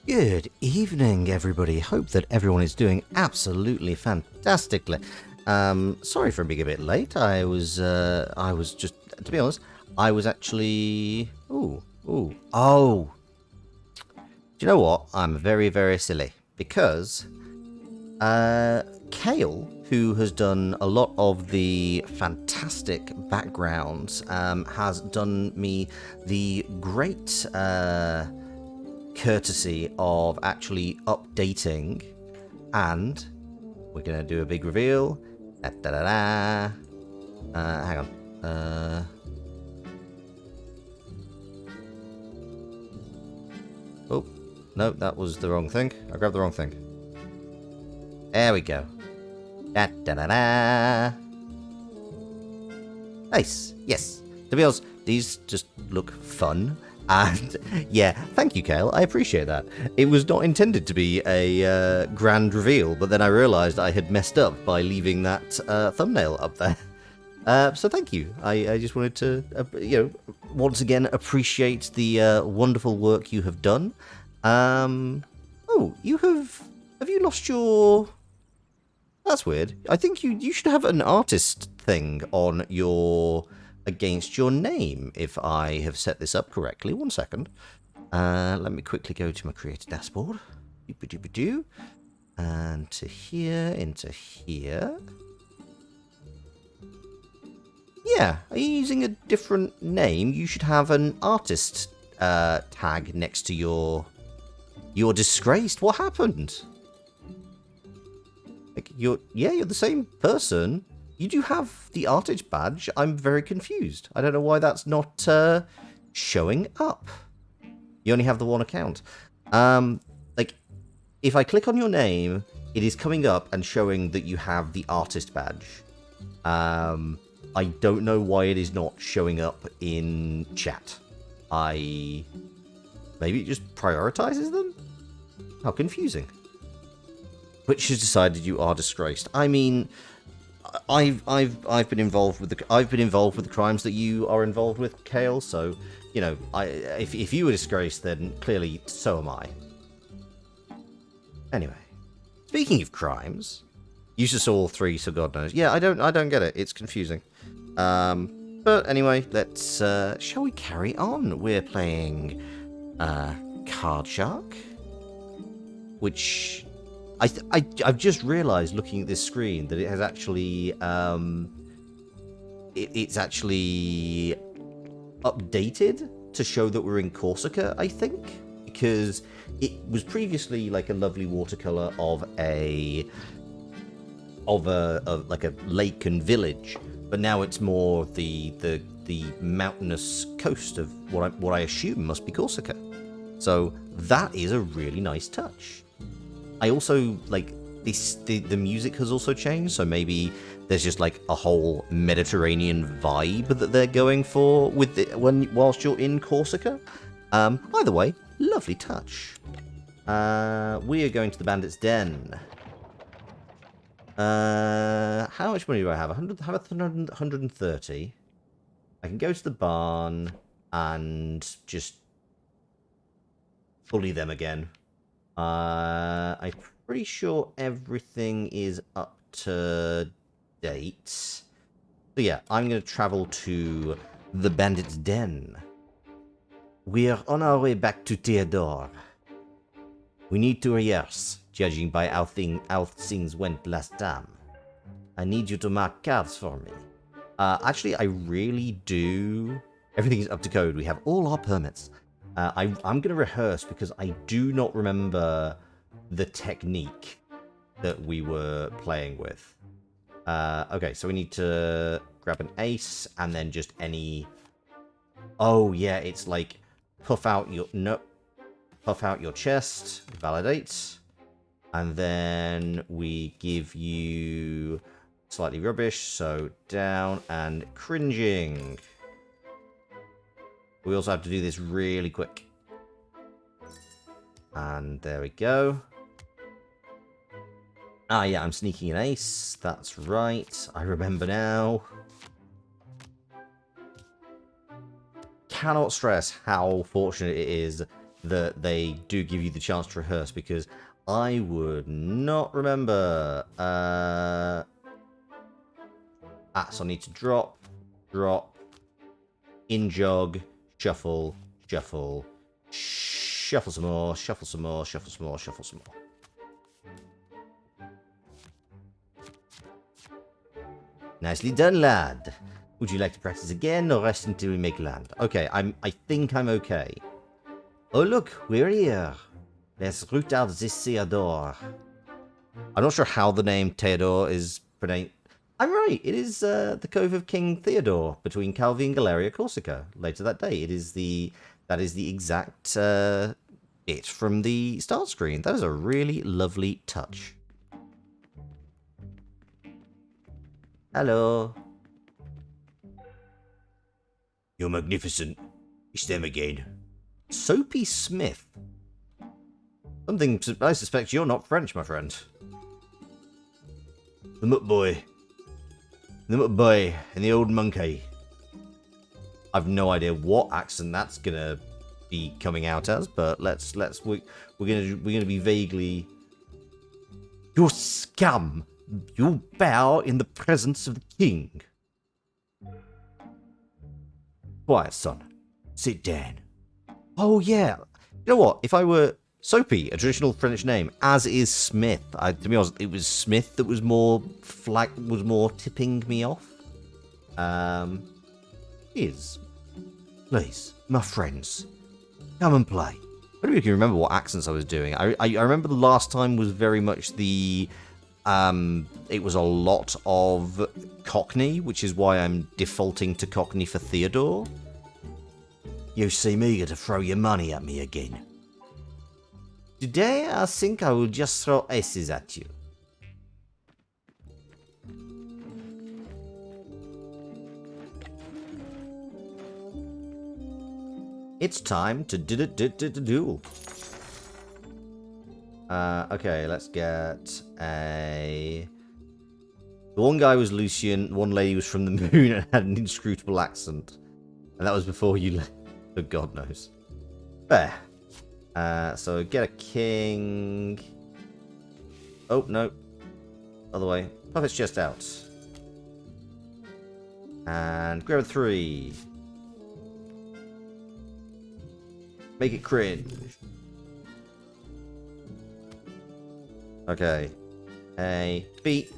Good evening, everybody. Hope that everyone is doing absolutely fantastically. Sorry for being a bit late. I was just, to be honest, I was actually. Oh. Do you know what? I'm very, very silly because Kale, who has done a lot of the fantastic backgrounds, has done me the great courtesy of actually updating, and we're gonna do a big reveal. Hang on. Oh, no, that was the wrong thing. I grabbed the wrong thing. There we go. Nice. Yes. To be honest, these just look fun. And yeah, thank you, Kale. I appreciate that. It was not intended to be a grand reveal, but then I realised I had messed up by leaving that thumbnail up there. So thank you. I just wanted to, once again appreciate the wonderful work you have done. Oh, have you lost your? That's weird. I think you should have an artist thing on your against your name if I have set this up correctly. 1 second. Let me quickly go to my creator dashboard. Doop-a-doop-a-doo. And to here, into here. Yeah, are you using a different name? You should have an artist tag next to your... You're disgraced. What happened? Like, you're the same person. You do have the artist badge. I'm very confused. I don't know why that's not showing up. You only have the one account. Like, if I click on your name, it is coming up and showing that you have the artist badge. I don't know why it is not showing up in chat. Maybe it just prioritizes them? How confusing. Which has decided you are disgraced. I mean, I've been involved with the crimes that you are involved with, Kale. So, you know, if you were disgraced, then clearly so am I. Anyway, speaking of crimes, you just saw all three, so God knows. Yeah, I don't get it. It's confusing. But anyway, let's shall we carry on? We're playing Card Shark, which I've just realised looking at this screen that it has actually it's actually updated to show that we're in Corsica, I think, because it was previously like a lovely watercolor of like a lake and village, but now it's more the mountainous coast of what I assume must be Corsica. So that is a really nice touch. I also like this. The music has also changed, so maybe there's just like a whole Mediterranean vibe that they're going for with it whilst you're in Corsica. Either way, lovely touch. We are going to the Bandit's Den. How much money do I have? 130. I can go to the barn and just bully them again. I'm pretty sure everything is up to date. So yeah, I'm going to travel to the Bandit's Den. We are on our way back to Theodore. We need to rehearse, judging by how things went last time. I need you to mark cards for me. Actually, I really do. Everything is up to code. We have all our permits. I'm going to rehearse because I do not remember the technique that we were playing with. Okay, so we need to grab an ace and then just any... Oh, yeah, it's like puff out your chest, validate, and then we give you slightly rubbish, so down and cringing. We also have to do this really quick. And there we go. Ah, yeah, I'm sneaking an ace. That's right. I remember now. Cannot stress how fortunate it is that they do give you the chance to rehearse, because I would not remember. So I need to drop, in jog, shuffle, shuffle, shuffle some more, shuffle some more, shuffle some more, shuffle some more. Nicely done, lad. Would you like to practice again or rest until we make land? Okay, I think I'm okay. Oh look, we're here. Let's root out this Theodore. I'm not sure how the name Theodore is pronounced. I'm right. It is the Cove of King Theodore between Calvi and Galeria, Corsica. Later that day, that is the exact bit from the start screen. That is a really lovely touch. Hello. You're magnificent. It's them again. Soapy Smith. Something I suspect you're not French, my friend. The mutt boy. The mutt boy and the old monkey. I've no idea what accent that's gonna be coming out as, but we're gonna be vaguely. You scum! You bow in the presence of the king. Quiet, son. Sit down. Oh yeah. You know what? If I were Soapy, a traditional French name, as is Smith. To be honest, it was Smith that was more tipping me off. Please, my friends, come and play. I don't really remember what accents I was doing. I remember the last time was very much the it was a lot of Cockney, which is why I'm defaulting to Cockney for Theodore. You seem eager to throw your money at me again. Today, I think I will just throw aces at you. It's time to duel. Okay, let's get a... The one guy was Lucian, one lady was from the moon and had an inscrutable accent. And that was before you left, so God knows. There. So get a king. Oh, no. Other way. Puppet's just out. And grab a 3. Make it cringe. Okay. A beat.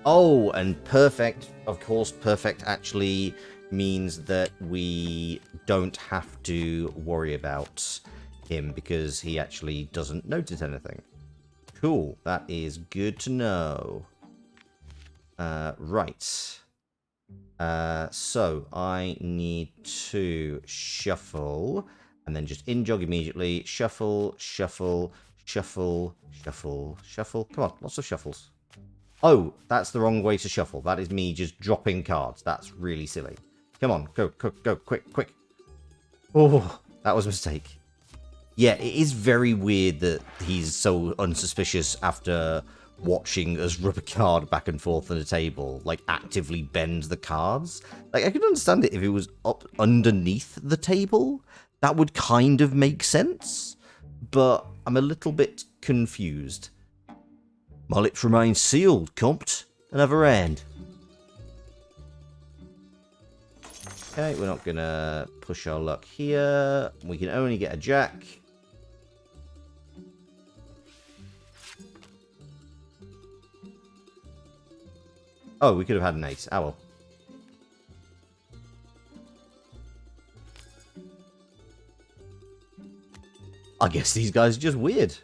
Oh, and perfect. Of course, perfect actually means that we don't have to worry about him because he actually doesn't notice anything. Cool. That is good to know. Right. So I need to shuffle and then just in jog immediately. Shuffle, shuffle, shuffle, shuffle, shuffle. Come on, lots of shuffles. Oh, that's the wrong way to shuffle. That is me just dropping cards. That's really silly. Come on, go, quick, quick. Oh, that was a mistake. Yeah, it is very weird that he's so unsuspicious after watching us rub a card back and forth on a table, like actively bend the cards. Like, I could understand it if it was up underneath the table. That would kind of make sense, but I'm a little bit confused. My lips remain sealed, Compt. Another end. Okay, we're not gonna push our luck here. We can only get a jack. Oh, we could have had an ace. Oh well. I guess these guys are just weird.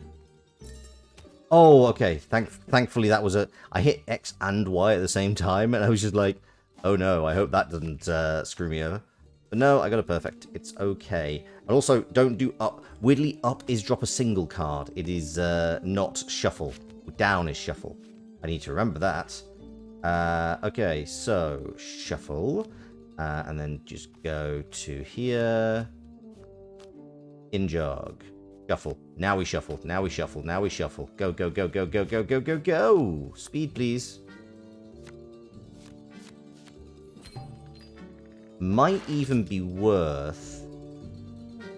Oh, okay. Thankfully, that was a... I hit X and Y at the same time, and I was just like, oh no, I hope that doesn't screw me over. But no, I got a perfect. It's okay. And also, don't do up. Weirdly, up is drop a single card. It is not shuffle. Down is shuffle. I need to remember that. Okay, so shuffle. And then just go to here. In jog. Shuffle. Now we shuffle. Now we shuffle. Now we shuffle. Go, go, go, go, go, go, go, go, go. Speed, please. Might even be worth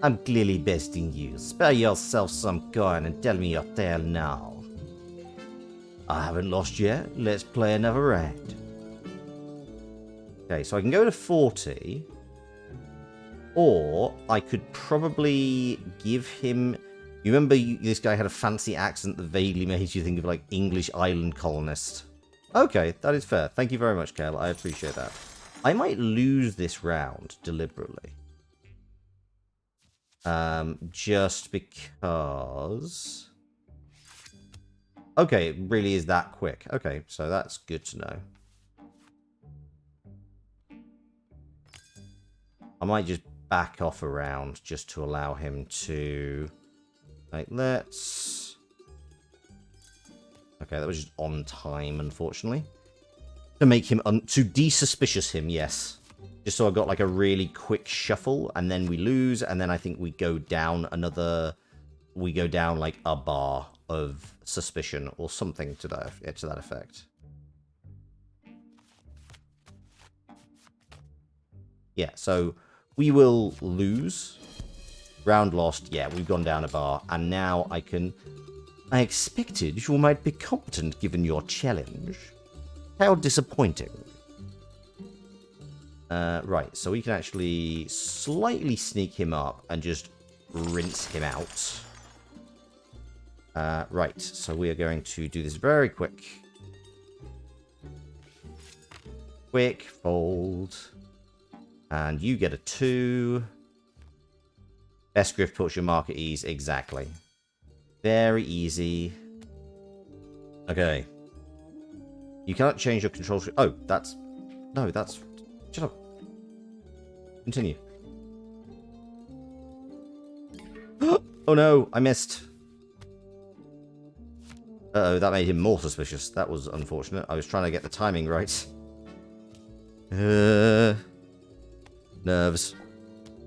I'm clearly besting you. Spare yourself some coin and tell me your tale now. I haven't lost yet. Let's play another round. Okay, so I can go to 40. Or I could probably give him... You remember this guy had a fancy accent that vaguely made you think of, like, English island colonist. Okay, that is fair. Thank you very much, Kel. I appreciate that. I might lose this round deliberately. Just because... Okay, it really is that quick. Okay, so that's good to know. I might just back off a round just to allow him to... Like, let's... Okay, that was just on time, unfortunately. To make him... to desuspicious him, yes. Just so I got, like, a really quick shuffle, and then we lose, and then I think we go down another... We go down, like, a bar of suspicion, or something to that effect. Yeah, so we will lose. Round lost, yeah, we've gone down a bar, and now I can... I expected you might be competent given your challenge. How disappointing. Right, so we can actually slightly sneak him up and just rinse him out. Right, so we are going to do this very quick. Quick fold. And you get a 2. Best grift puts your mark at ease, exactly. Very easy. Okay. You cannot change your control... Oh, that's... No, that's... Shut up. Continue. Oh no, I missed. Uh-oh, that made him more suspicious. That was unfortunate. I was trying to get the timing right. Nerves.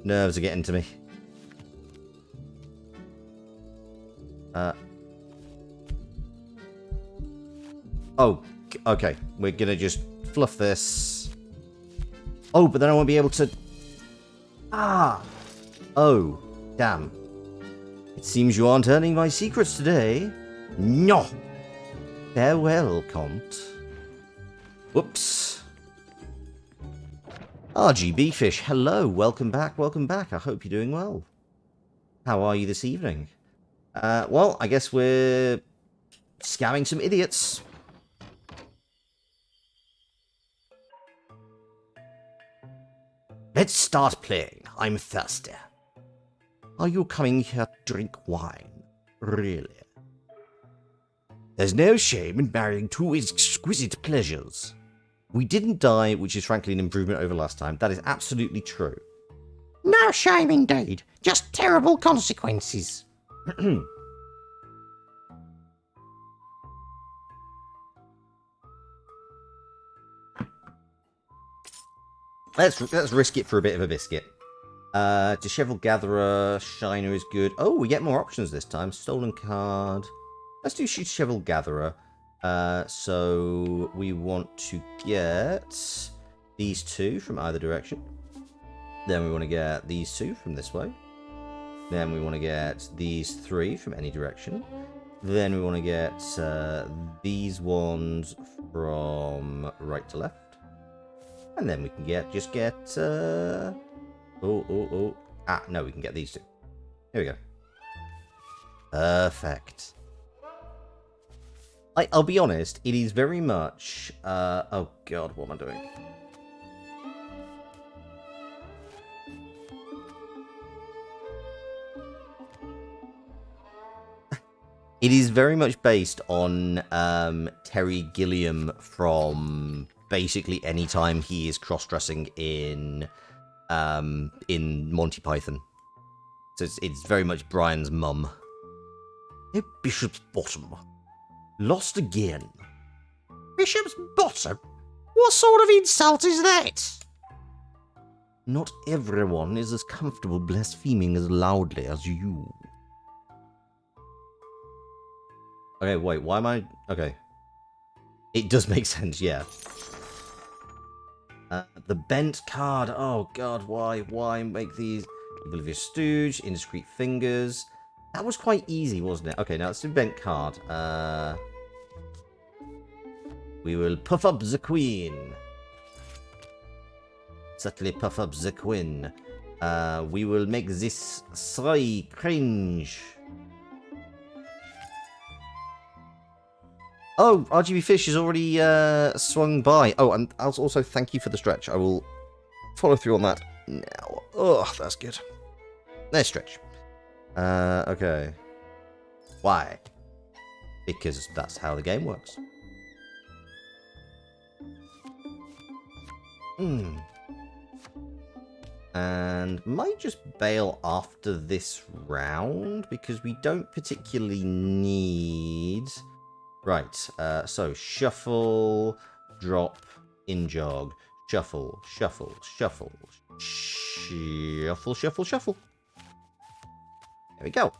Nerves are getting to me. Oh, okay. We're gonna just fluff this. Oh, but then I won't be able to... Ah! Oh, damn. It seems you aren't earning my secrets today. No! Farewell, Comte. Whoops. RGB Fish, hello. Welcome back, welcome back. I hope you're doing well. How are you this evening? Well, I guess we're scamming some idiots. Let's start playing. I'm thirsty. Are you coming here to drink wine? Really? There's no shame in marrying two exquisite pleasures. We didn't die, which is frankly an improvement over last time. That is absolutely true. No shame indeed. Just terrible consequences. Let's risk it for a bit of a biscuit. Disheveled Gatherer, Shiner is good. Oh, we get more options this time. Stolen card. Let's do Disheveled Gatherer. So we want to get these two from either direction. Then we want to get these two from this way. Then we want to get these 3 from any direction. Then we want to get these ones from right to left. And then we can just get... Ah, no, we can get these two. Here we go. Perfect. I'll be honest, it is very much... oh god, what am I doing? It is very much based on Terry Gilliam from basically any time he is cross-dressing in Monty Python. So it's very much Brian's mum. A Bishop's Bottom. Lost again. Bishop's Bottom? What sort of insult is that? Not everyone is as comfortable blaspheming as loudly as you. Okay, wait, why am I... Okay. It does make sense, yeah. The bent card. Oh, God, why? Why make these... Oblivious Stooge, Indiscreet Fingers. That was quite easy, wasn't it? Okay, now let's do bent card. We will puff up the queen. Subtly puff up the queen. We will make this three cringe. Oh, RGB Fish has already swung by. Oh, and also thank you for the stretch. I will follow through on that now. Oh, that's good. Nice stretch. Okay. Why? Because that's how the game works. And might just bail after this round because we don't particularly need... Right, so shuffle, drop, in jog, shuffle, shuffle, shuffle, shuffle, shuffle, shuffle. There we go.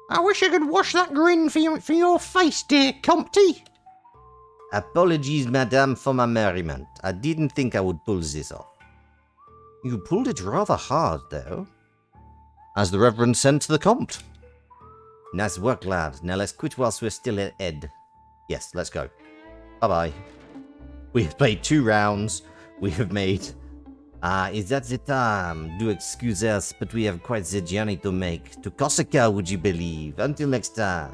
I wish I could wash that grin for your face, dear Compty. Apologies, madame, for my merriment. I didn't think I would pull this off. You pulled it rather hard, though. As the Reverend said to the Comte. Nice work, lad. Now let's quit whilst we're still ahead. Yes, let's go. Bye-bye. We have played 2 rounds. We have made... is that the time? Do excuse us, but we have quite the journey to make. To Corsica, would you believe? Until next time.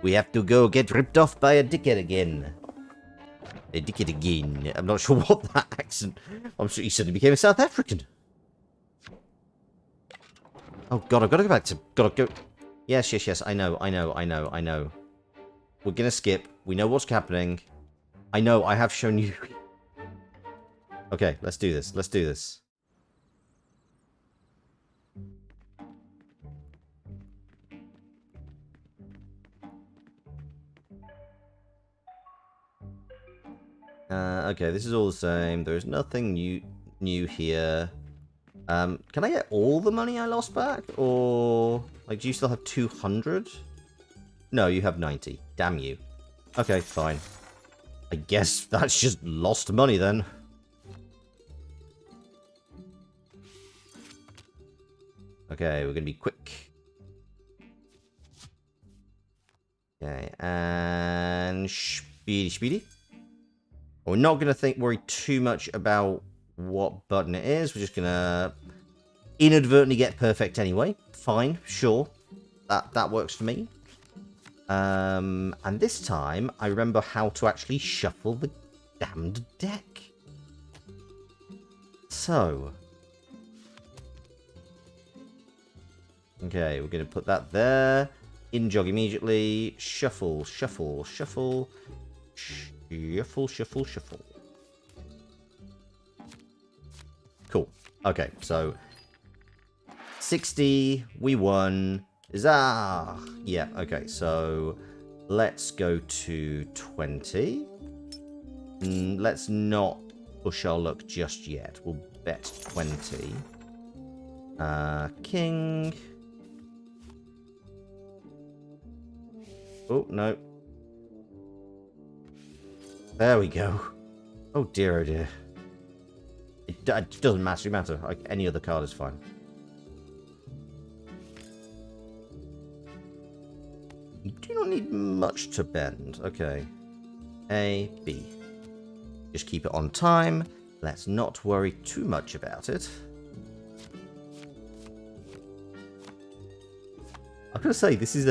We have to go get ripped off by a dickhead again. A dickhead again. I'm not sure what that accent... I'm sure he suddenly became a South African. Oh god, I've got to go back to... Gotta go... Yes, yes, yes, I know. We're gonna skip. We know what's happening. I know, I have shown you... Okay, let's do this. Let's do this. Okay, this is all the same. There's nothing new here. Can I get all the money I lost back? Or, like, do you still have 200? No, you have 90. Damn you. Okay, fine. I guess that's just lost money then. Okay, we're gonna be quick. Okay, and speedy. We're not gonna worry too much about what button it is. We're just gonna inadvertently get perfect anyway. Fine, sure, that works for me. And this time I remember how to actually shuffle the damned deck. So. Okay, we're going to put that there. In jog immediately. Shuffle, shuffle, shuffle. Shuffle, shuffle, shuffle. Cool. Okay, so 60, we won. Huzzah! Yeah, okay, so let's go to 20. Let's not push our luck just yet. We'll bet 20. King. Oh, no. There we go. Oh dear, oh dear. It doesn't matter. Like, any other card is fine. You do not need much to bend. Okay. A, B. Just keep it on time. Let's not worry too much about it. I'm going to say, this is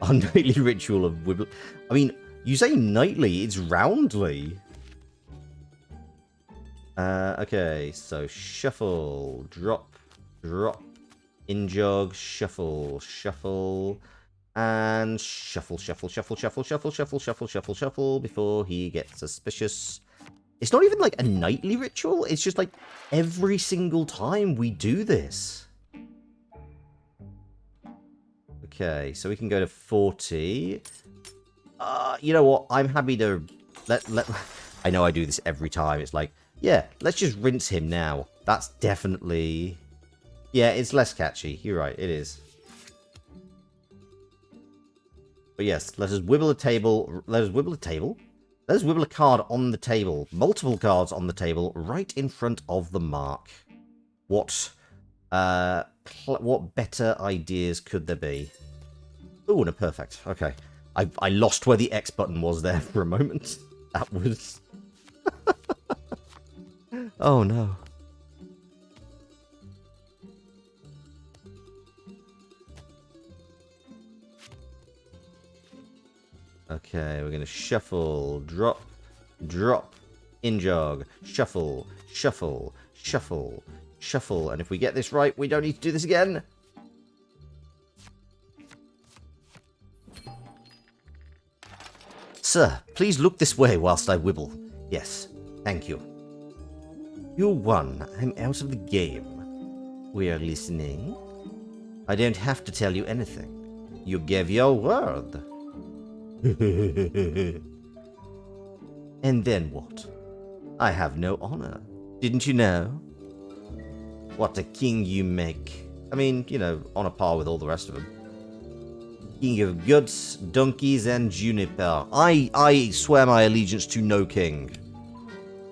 our nightly ritual of Wibble. I mean, you say nightly, it's roundly. Okay, so shuffle, drop, in jog, shuffle, and shuffle before he gets suspicious. It's not even like a nightly ritual, it's just like every single time we do this. Okay, so we can go to 40. You know what? I'm happy to let. I know I do this every time. It's like, yeah, let's just rinse him now. That's definitely... Yeah, it's less catchy. You're right, it is. But yes, let us wibble a table. Let Let's wibble a card on the table. Multiple cards on the table, right in front of the mark. What better ideas could there be? Oh, and a perfect. Okay. I lost where the X button was there for a moment. That was... Oh, no. Okay, we're going to shuffle, drop, drop, in jog, shuffle, shuffle, shuffle, shuffle. And if we get this right, we don't need to do this again. Sir, please look this way whilst I wibble. Yes, thank you. You won. I'm out of the game. We are listening. I don't have to tell you anything. You gave your word. And then what? I have no honor. Didn't you know? What a king you make. I mean, you know, on a par with all the rest of them. King of goods, donkeys, and juniper. I swear my allegiance to no king.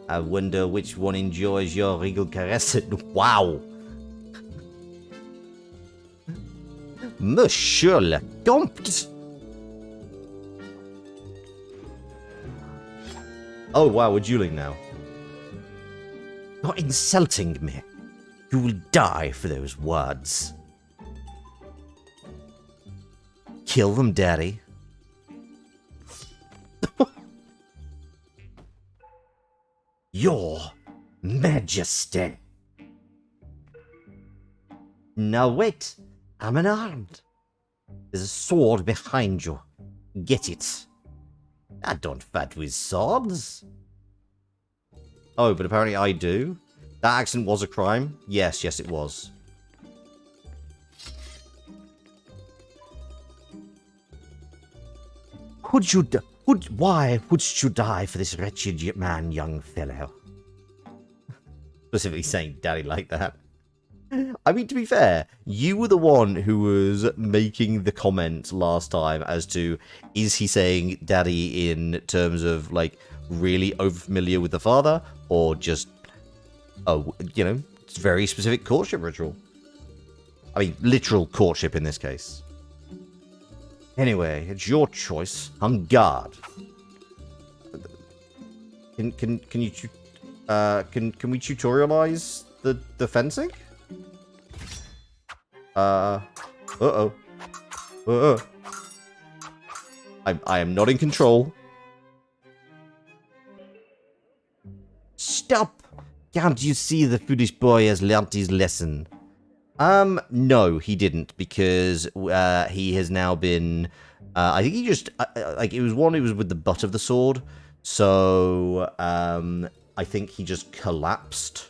I wonder which one enjoys your regal caress. Wow. Monsieur le Comte. Oh, wow, we're dueling now. You're insulting me. You will die for those words. Kill them, Daddy. Your Majesty. Now wait, I'm unarmed. There's a sword behind you. Get it. I don't fight with swords. Oh, but apparently I do. That accident was a crime? Yes, yes it was. Why would you die for this wretched man, young fellow? Specifically saying daddy like that. I mean, to be fair, you were the one who was making the comment last time as to, is he saying daddy in terms of, like, really overfamiliar with the father, or just, oh, you know, it's a very specific courtship ritual. I mean, literal courtship in this case. Anyway, it's your choice. On guard. Can we tutorialize the fencing? Uh-oh. I am not in control. Stop! Can't you see the foolish boy has learnt his lesson? No, he didn't, because he has now been... I think he just... like, it was with the butt of the sword, so I think he just collapsed.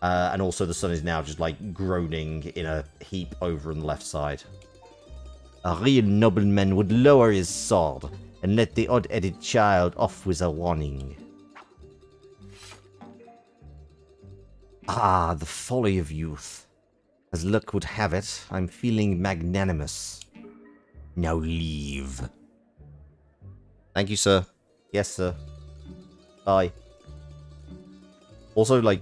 And also the sun is now just, like, groaning in a heap over on the left side. A real nobleman would lower his sword and let the odd-headed child off with a warning. Ah, the folly of youth. As luck would have it, I'm feeling magnanimous. Now leave. Thank you, sir. Yes, sir. Bye. Also, like,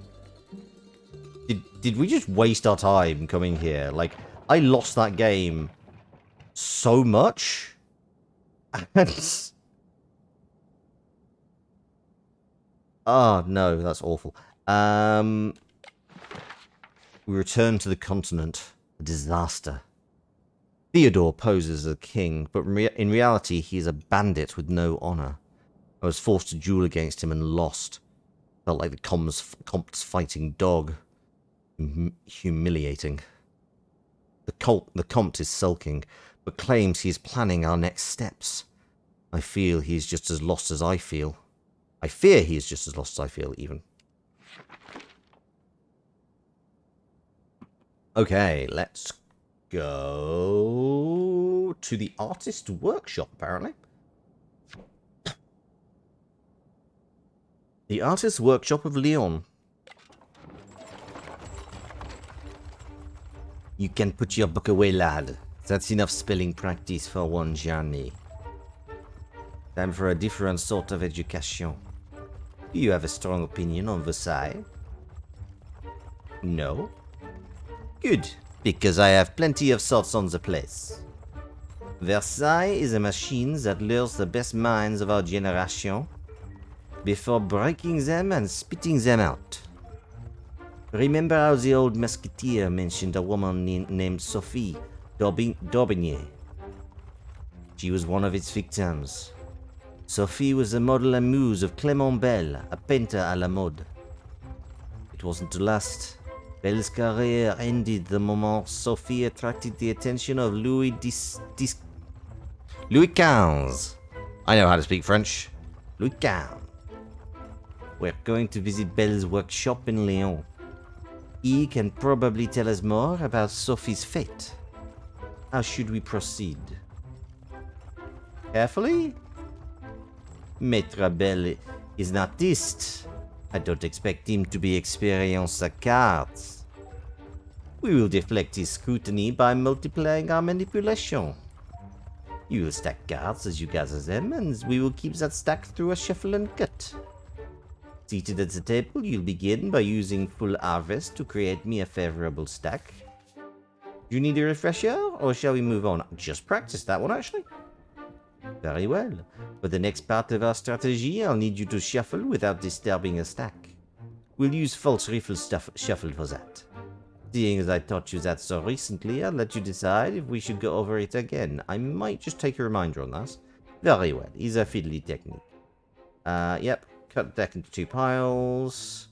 did we just waste our time coming here? Like, I lost that game so much. Oh, no, that's awful. We return to the continent. A disaster. Theodore poses as a king, but in reality he is a bandit with no honor. I was forced to duel against him and lost. Felt like the Comte's fighting dog. Humiliating. The Comte is sulking, but claims he is planning our next steps. I feel he is just as lost as I feel. I fear he is just as lost as I feel, even. Okay, let's go to the artist workshop, apparently. The artist workshop of Lyon. You can put your book away, lad. That's enough spelling practice for one journey. Time for a different sort of education. Do you have a strong opinion on Versailles? No? Good, because I have plenty of thoughts on the place. Versailles is a machine that lures the best minds of our generation before breaking them and spitting them out. Remember how the old musketeer mentioned a woman named Sophie d'Aubigné? She was one of its victims. Sophie was the model and muse of Clément Belle, a painter à la mode. It wasn't to last. Belle's career ended the moment Sophie attracted the attention of Louis XV. I know how to speak French. Louis XV. We're going to visit Belle's workshop in Lyon. He can probably tell us more about Sophie's fate. How should we proceed? Carefully? Maître Belle is an artist. I don't expect him to be experienced at cards. We will deflect his scrutiny by multiplying our manipulation. You will stack cards as you gather them, and we will keep that stack through a shuffle and cut. Seated at the table, you'll begin by using full harvest to create me a favorable stack. Do you need a refresher, or shall we move on? Just practice that one, actually. Very well. For the next part of our strategy, I'll need you to shuffle without disturbing a stack. We'll use false riffle shuffle for that. Seeing as I taught you that so recently, I'll let you decide if we should go over it again. I might just take a reminder on that. Very well. It's a fiddly technique. Yep. Cut the deck into 2 piles.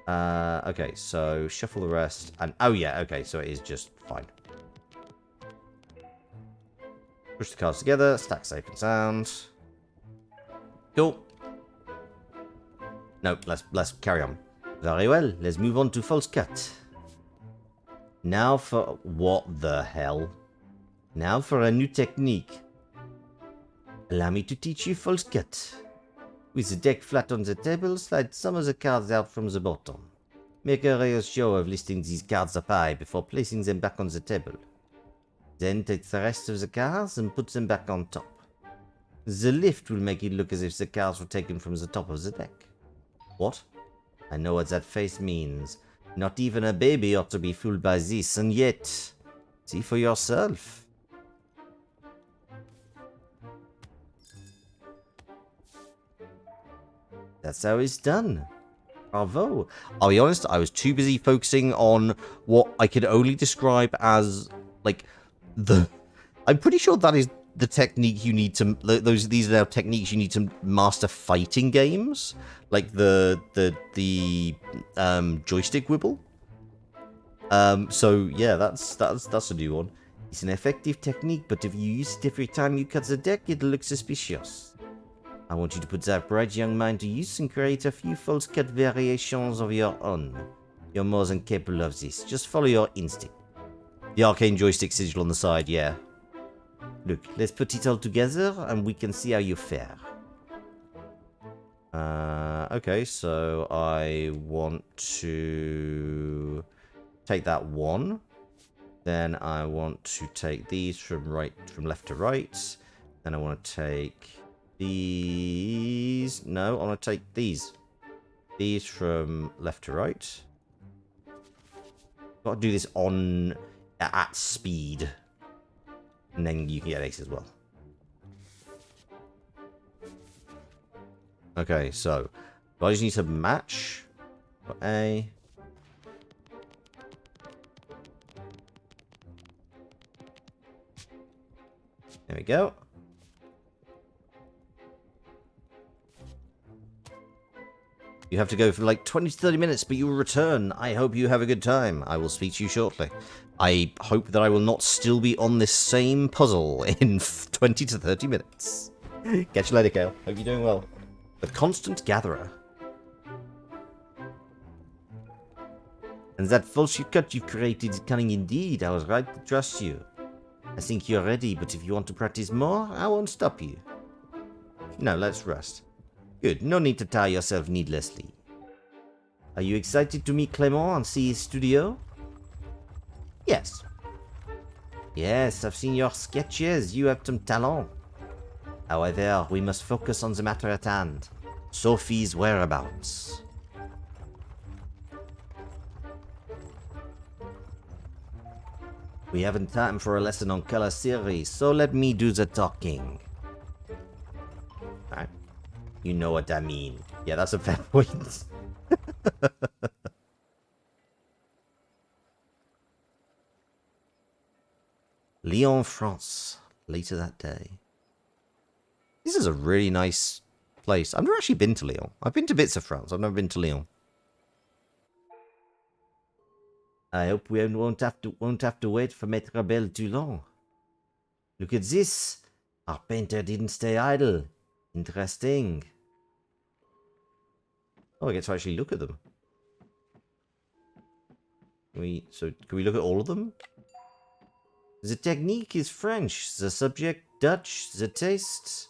Okay, so shuffle the rest. And oh yeah, okay, so it is just fine. Push the cards together, stack safe and sound. Cool. No, let's carry on. Very well, let's move on to false cut. Now for what the hell? Now for a new technique. Allow me to teach you false cut. With the deck flat on the table, slide some of the cards out from the bottom. Make a real show of listing these cards up high before placing them back on the table. Then take the rest of the cards and put them back on top. The lift will make it look as if the cards were taken from the top of the deck. What? I know what that face means. Not even a baby ought to be fooled by this, and yet... See for yourself. That's how it's done. Bravo. I'll be honest, I was too busy focusing on what I could only describe as, like, I'm pretty sure that is the technique you need to... These are now techniques you need to master fighting games. Like the joystick wibble. So, yeah, that's a new one. It's an effective technique, but if you use it every time you cut the deck, it'll look suspicious. I want you to put that bright young mind to use and create a few false cut variations of your own. You're more than capable of this. Just follow your instinct. The arcane joystick sigil on the side, yeah. Look, let's put it all together and we can see how you fare. Okay, so I want to take that one. Then I want to take these from left to right. Then I want to take these. No, I want to take these. These from left to right. Got to do this on at speed. And then you can get ace as well. Okay, so I just need to match. Got A. There we go. You have to go for like 20 to 30 minutes, but you will return. I hope you have a good time. I will speak to you shortly. I hope that I will not still be on this same puzzle in 20 to 30 minutes. Catch you later, Kale. Hope you're doing well. The Constant Gatherer. And that false cut you've created is cunning indeed. I was right to trust you. I think you're ready, but if you want to practice more, I won't stop you. Now, let's rest. Good, no need to tire yourself needlessly. Are you excited to meet Clément and see his studio? Yes. Yes, I've seen your sketches. You have some talent. However, we must focus on the matter at hand. Sophie's whereabouts. We haven't time for a lesson on color theory, so let me do the talking. Alright. You know what I mean. Yeah, that's a fair point. Lyon, France. Later that day. This is a really nice place. I've never actually been to Lyon. I've been to bits of France. I've never been to Lyon. I hope we won't have to wait for Maître Belle too long. Look at this. Our painter didn't stay idle. Interesting. Oh, I get to actually look at them. Can we look at all of them? The technique is French, the subject Dutch, the taste...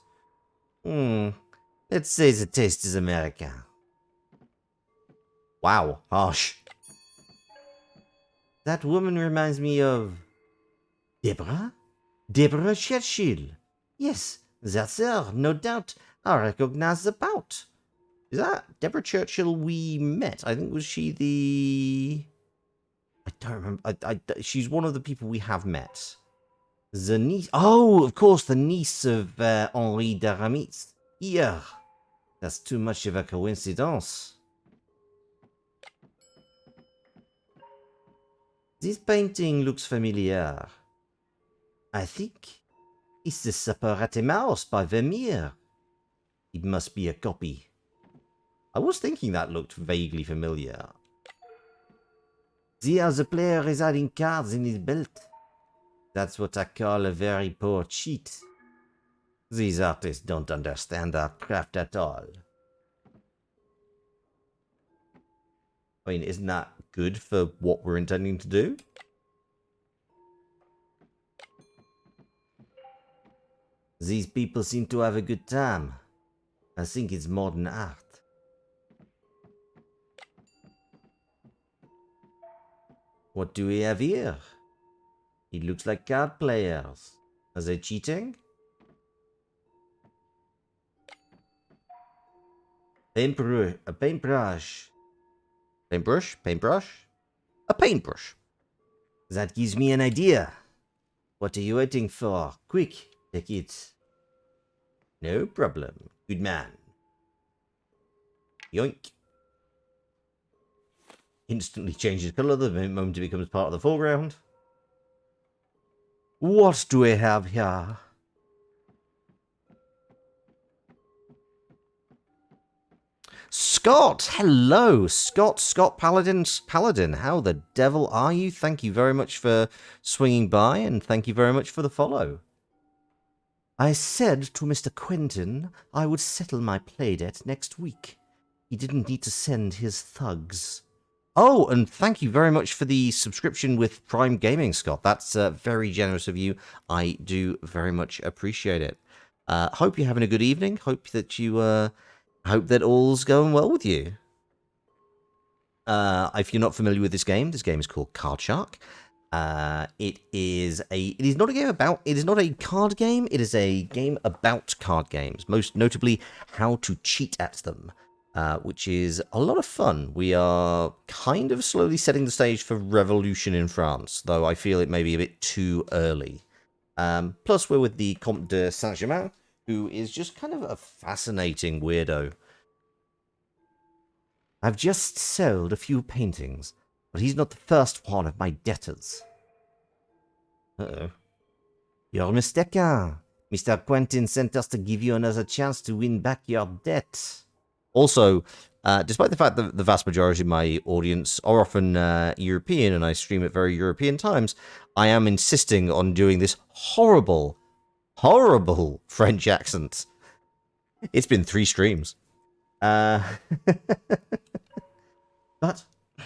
let's say the taste is American. Wow, harsh. That woman reminds me of... Deborah? Deborah Churchill. Yes, that's her, no doubt. I recognize the pout. Is that Deborah Churchill we met? I think was she the... I don't remember. She's one of the people we have met. The niece... Oh, of course, the niece of Henri d'Aramis. Yeah. That's too much of a coincidence. This painting looks familiar. I think it's the Supper at Emmaus by Vermeer. It must be a copy. I was thinking that looked vaguely familiar. The other player is hiding cards in his belt. That's what I call a very poor cheat. These artists don't understand our craft at all. I mean, isn't that good for what we're intending to do? These people seem to have a good time. I think it's modern art. What do we have here? It looks like card players. Are they cheating? Paintbrush. A paintbrush. Paintbrush? Paintbrush? A paintbrush. That gives me an idea. What are you waiting for? Quick, take it. No problem. Good man. Yoink. Instantly changes colour the moment it becomes part of the foreground. What do we have here? Scott! Hello! Scott Paladin. How the devil are you? Thank you very much for swinging by, and thank you very much for the follow. I said to Mr. Quentin I would settle my playdebt next week. He didn't need to send his thugs. Oh, and thank you very much for the subscription with Prime Gaming, Scott. That's very generous of you. I do very much appreciate it. Hope you're having a good evening. Hope that hope that all's going well with you. If you're not familiar with this game is called Card Shark. It is not a card game. It is a game about card games, most notably how to cheat at them. Which is a lot of fun. We are kind of slowly setting the stage for revolution in France, though I feel it may be a bit too early. Plus, we're with the Comte de Saint-Germain, who is just kind of a fascinating weirdo. I've just sold a few paintings, but he's not the first one of my debtors. Uh-oh. You're mistaken. Mr. Quentin sent us to give you another chance to win back your debt. Also, despite the fact that the vast majority of my audience are often European and I stream at very European times, I am insisting on doing this horrible, horrible French accent. It's been 3 streams. But,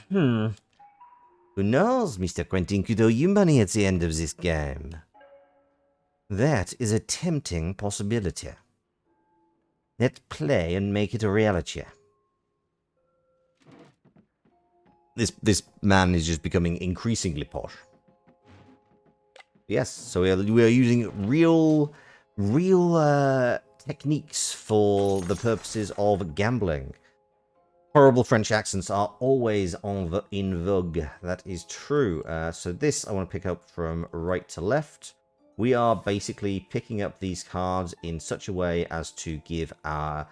who knows, Mr. Quentin could owe you money at the end of this game. That is a tempting possibility. Let's play and make it a reality. This man is just becoming increasingly posh. Yes, so we are using real real techniques for the purposes of gambling. Horrible French accents are always in vogue. That is true. So this I want to pick up from right to left. We are basically picking up these cards in such a way as to give our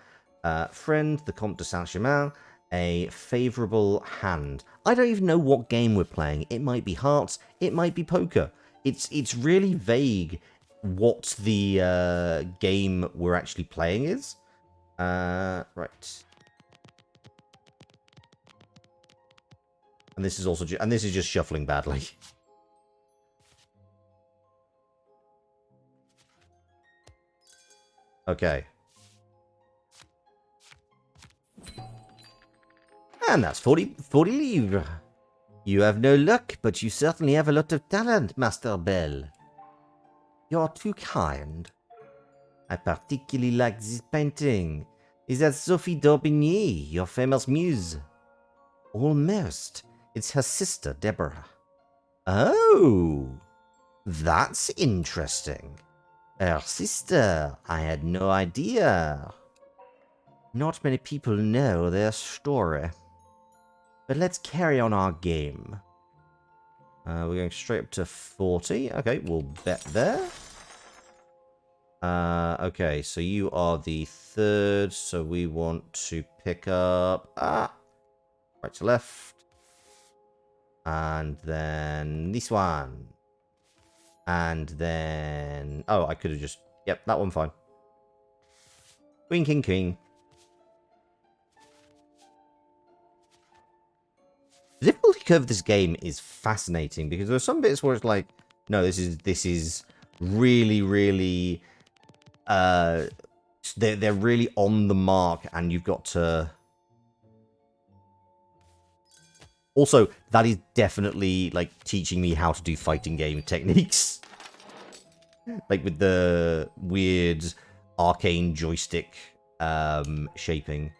friend, the Comte de Saint-Germain, a favourable hand. I don't even know what game we're playing. It might be hearts. It might be poker. It's really vague what the game we're actually playing is. Right. And this is also this is just shuffling badly. Okay. And that's 40 livres. You have no luck, but you certainly have a lot of talent, Master Bell. You're too kind. I particularly like this painting. Is that Sophie d'Aubigny, your famous muse? Almost. It's her sister, Deborah. Oh, that's interesting. Her sister, I had no idea. Not many people know their story. But let's carry on our game. We're going straight up to 40. Okay, we'll bet there. Okay, so you are the third, so we want to pick up... right to left. And then this one. And then... oh, I could have just... yep, that one fine. Queen, king, king. The difficulty curve of this game is fascinating because there are some bits where it's like, no, this is really, really... they're really on the mark, and you've got to... also, that is definitely, like, teaching me how to do fighting game techniques. Like, with the weird arcane joystick shaping.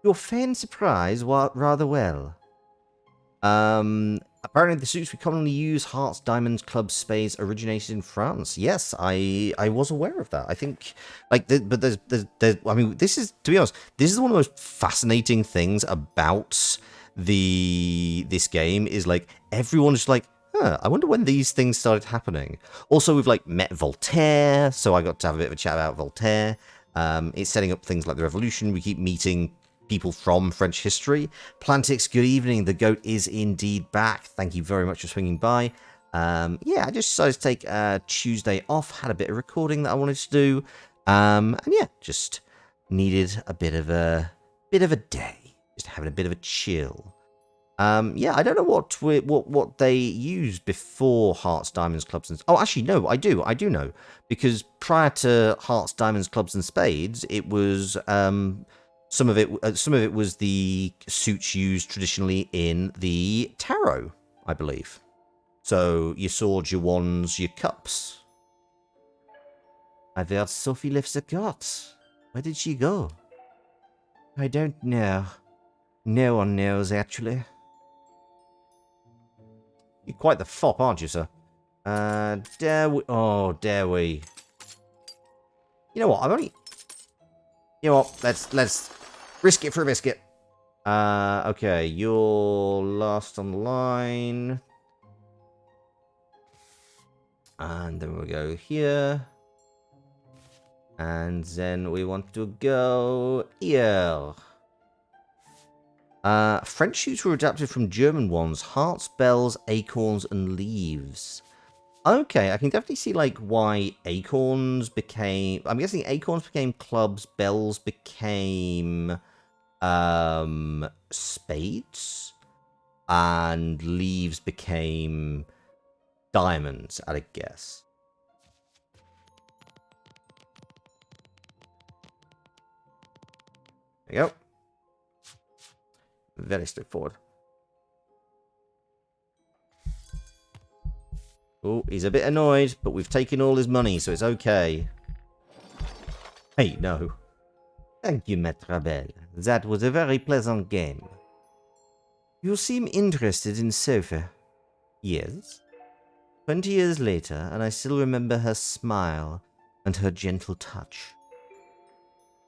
Your fan surprise rather well. Apparently the suits we commonly use, hearts, diamonds, clubs, spades, originated in France. Yes, I was aware of that. I think, like, but there's, I mean, this is, to be honest, this is one of the most fascinating things about this game is, like, everyone's just like, huh, I wonder when these things started happening. Also, we've, like, met Voltaire, so I got to have a bit of a chat about Voltaire. It's setting up things like the Revolution. We keep meeting people from French history. Plantix, good evening. The goat is indeed back. Thank you very much for swinging by. Yeah, I just decided to take Tuesday off. Had a bit of recording that I wanted to do. And yeah, just needed a bit of a day. Just having a bit of a chill. Yeah, I don't know what they used before Hearts, Diamonds, Clubs, and... oh, actually, no, I do know. Because prior to Hearts, Diamonds, Clubs, and Spades, it was... some of it was the suits used traditionally in the tarot, I believe. So your swords, your wands, your cups. I've heard Sophie left the court. Where did she go? I don't know. No one knows, actually. You're quite the fop, aren't you, sir? Dare we? Oh, dare we? You know what? I've only... you know what? Let's risk it for a biscuit. Okay, you're last on the line. And then we'll go here. And then we want to go here. French suits were adapted from German ones. Hearts, bells, acorns, and leaves. Okay, I can definitely see, like, why acorns became... I'm guessing acorns became clubs, bells became... spades, and leaves became diamonds, I'd guess. There you go. Very straightforward. Oh, he's a bit annoyed, but we've taken all his money, so it's okay. Hey, no. Thank you, Maître Bell. That was a very pleasant game. You seem interested in Sophie. Yes. 20 years later, and I still remember her smile and her gentle touch.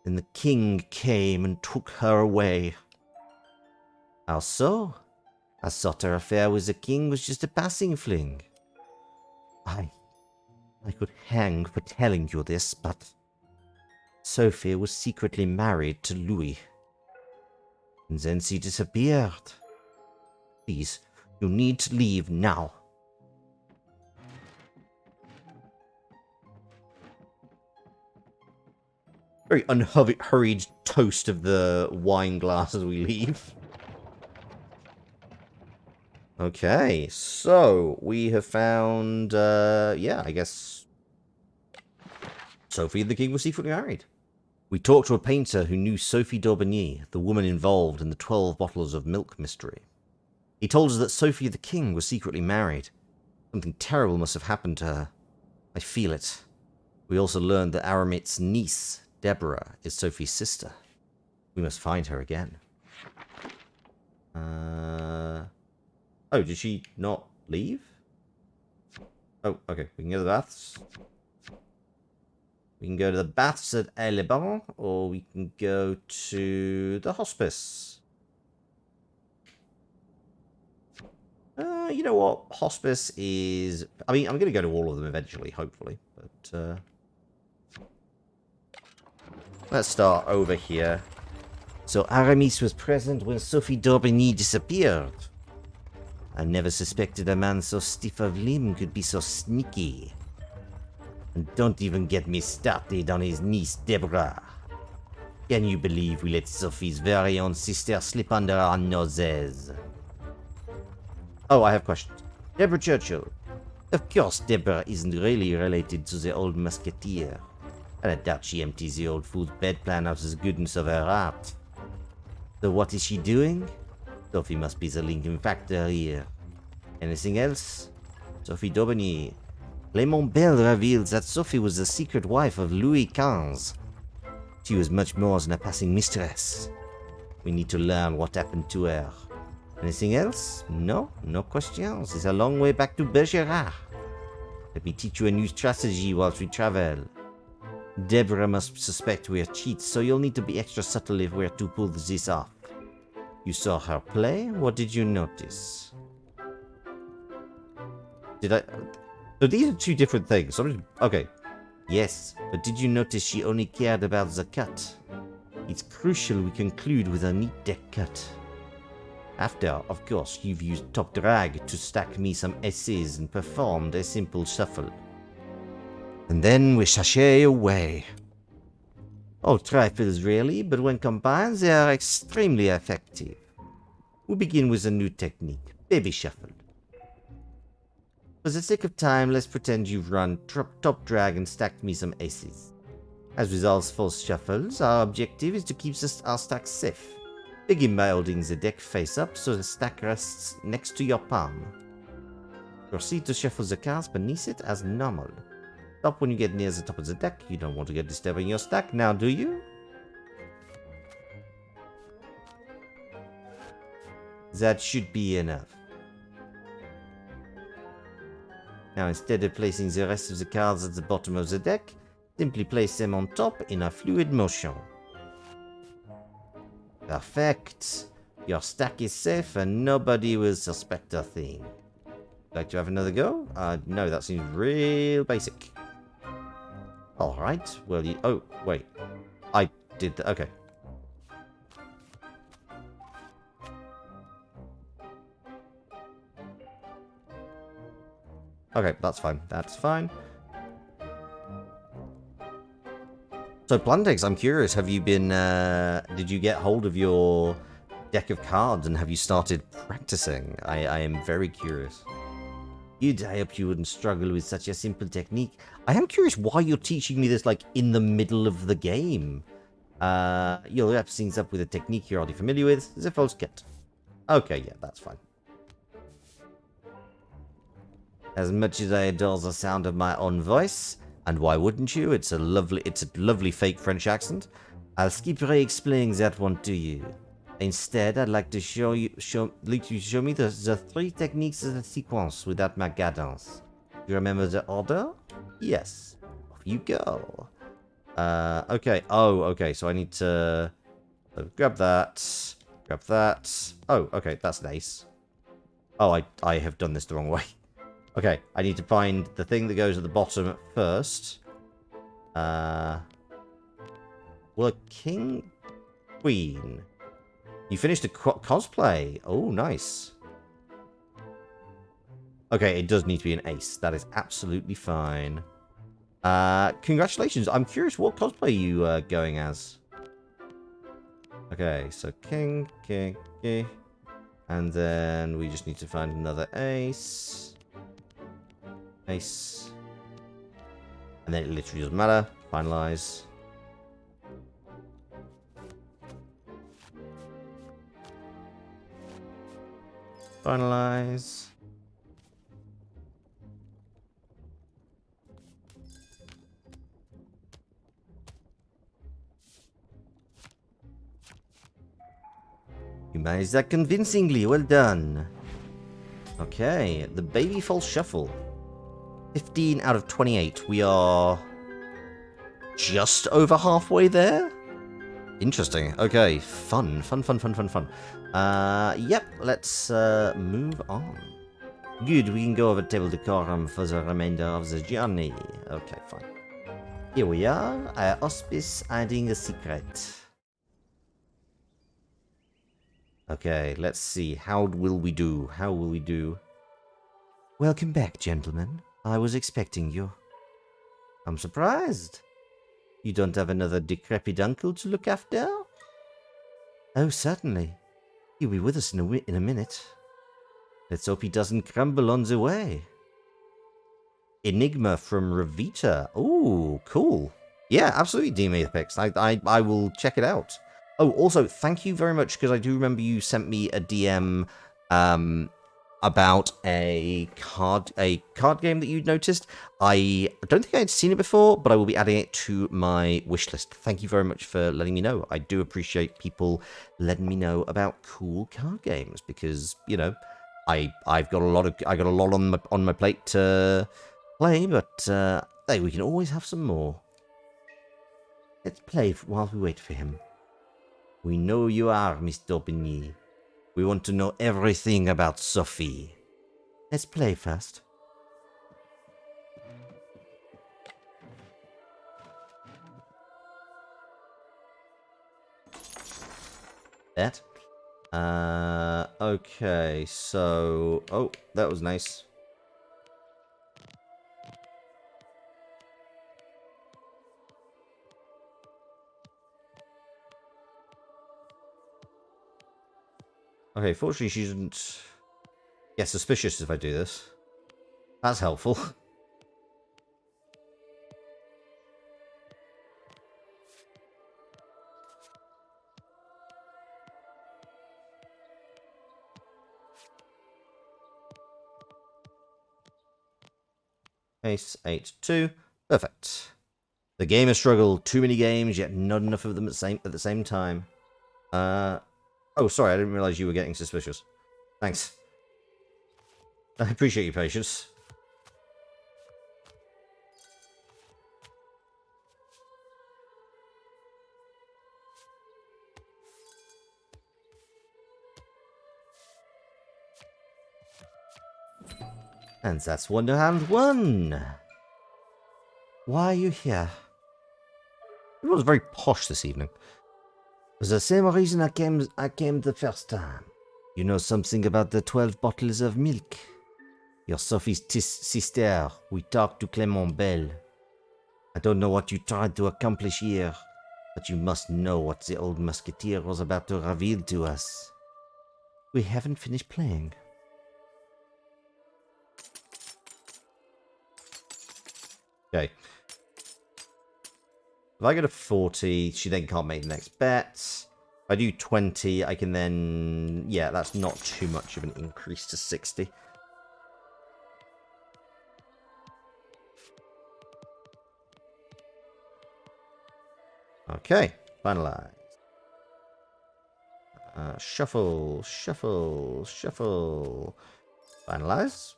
Then the king came and took her away. How so? I thought her affair with the king was just a passing fling. I could hang for telling you this, but Sophie was secretly married to Louis. And then she disappeared. Please, you need to leave now. Very unhurried toast of the wine glass as we leave. Okay, so we have found, yeah, I guess Sophie and the king were secretly married. We talked to a painter who knew Sophie d'Aubigny, the woman involved in the 12 bottles of milk mystery. He told us that Sophie the king was secretly married. Something terrible must have happened to her. I feel it. We also learned that Aramit's niece, Deborah, is Sophie's sister. We must find her again. Oh, did she not leave? Oh, okay. We can go to the baths. We can go to the baths at Aix-les-Bains, or we can go to the hospice. You know what? Hospice is... I mean, I'm going to go to all of them eventually, hopefully. But, let's start over here. So Aramis was present when Sophie d'Aubigny disappeared. I never suspected a man so stiff of limb could be so sneaky. And don't even get me started on his niece, Deborah. Can you believe we let Sophie's very own sister slip under our noses? Oh, I have questions. Deborah Churchill. Of course, Deborah isn't really related to the old musketeer. And I doubt she empties the old fool's bedplan out of the goodness of her heart. So what is she doing? Sophie must be the linking factor here. Anything else? Sophie d'Aubigny. Clément Bell reveals that Sophie was the secret wife of Louis XV. She was much more than a passing mistress. We need to learn what happened to her. Anything else? No? No questions? It's a long way back to Bergerac. Let me teach you a new strategy whilst we travel. Deborah must suspect we're cheats, so you'll need to be extra subtle if we're to pull this off. You saw her play? What did you notice? Did I... So these are two different things. Okay. Yes, but did you notice she only cared about the cut? It's crucial we conclude with a neat deck cut. After, of course, you've used top drag to stack me some essays and performed a simple shuffle. And then we sashay away. All trifles really, but when combined they are extremely effective. We begin with a new technique, baby shuffle. For the sake of time, let's pretend you've run top drag and stacked me some aces. As with all false shuffles, our objective is to keep our stack safe. Begin by holding the deck face up so the stack rests next to your palm. Proceed to shuffle the cards beneath it as normal. Stop when you get near the top of the deck. You don't want to get disturbing your stack now, do you? That should be enough. Now, instead of placing the rest of the cards at the bottom of the deck, simply place them on top in a fluid motion. Perfect. Your stack is safe and nobody will suspect a thing. Like to have another go? No, that seems real basic. Alright, well you... Oh, wait. I did that. Okay. Okay, that's fine. That's fine. So, Plantex, I'm curious. Have you been... did you get hold of your deck of cards and have you started practicing? I am very curious. I hope you wouldn't struggle with such a simple technique. I am curious why you're teaching me this, like, in the middle of the game. You'll wrap things up with a technique you're already familiar with. The false cut. Okay, yeah, that's fine. As much as I adore the sound of my own voice, and why wouldn't you? It's a lovely fake French accent. I'll skip re-explaining that one to you. Instead, I'd like to show me the three techniques of the sequence without my guidance. You remember the order? Yes, you go. Okay. Oh, okay. So I need to grab that. Grab that. Oh, okay. That's nice. Oh, I have done this the wrong way. Okay. I need to find the thing that goes at the bottom first. Well, a king, queen. You finished a cosplay. Oh, nice. Okay, it does need to be an ace. That is absolutely fine. Congratulations. I'm curious, what cosplay are you going as? Okay, so king, king, king. And then we just need to find another ace. Ace. And then it literally doesn't matter. Finalize. Finalize. You managed that convincingly. Well done. Okay, the baby false shuffle. 15 out of 28. We are just over halfway there. Interesting. Okay, fun. Yep, let's move on. Good, we can go over table decorum for the remainder of the journey. Okay, fine. Here we are, Auspice adding a secret. Okay, let's see. How will we do? How will we do? Welcome back, gentlemen. I was expecting you. I'm surprised. You don't have another decrepit uncle to look after? Oh, certainly. He'll be with us in a minute. Let's hope he doesn't crumble on the way. Enigma from Revita. Ooh, cool. Yeah, absolutely, DM Apex. I will check it out. Oh, also, thank you very much, because I do remember you sent me a DM about a card game that you'd noticed. I don't think I had seen it before, but I will be adding it to my wish list. Thank you very much for letting me know. I do appreciate people letting me know about cool card games, because, you know, I've got a lot on my plate to play, but hey, we can always have some more. Let's play while we wait for him. We know you are, Miss Daubigny. We want to know everything about Sophie. Let's play first. That. Okay, so... Oh, that was nice. Okay, fortunately she doesn't get suspicious if I do this. That's helpful. Ace, 8, 2. Perfect. The game has struggled. Too many games, yet not enough of them at the same time. Oh, sorry, I didn't realize you were getting suspicious. Thanks. I appreciate your patience. And that's Wonderhand 1. Why are you here? It was very posh this evening. For the same reason I came the first time. You know something about the 12 bottles of milk? Your Sophie's sister. We talked to Clement Bell. I don't know what you tried to accomplish here, but you must know what the old musketeer was about to reveal to us. We haven't finished playing. Okay. If I get a 40, she then can't make the next bet. If I do 20, I can then... Yeah, that's not too much of an increase to 60. Okay, finalize. Shuffle, shuffle, shuffle. Finalize.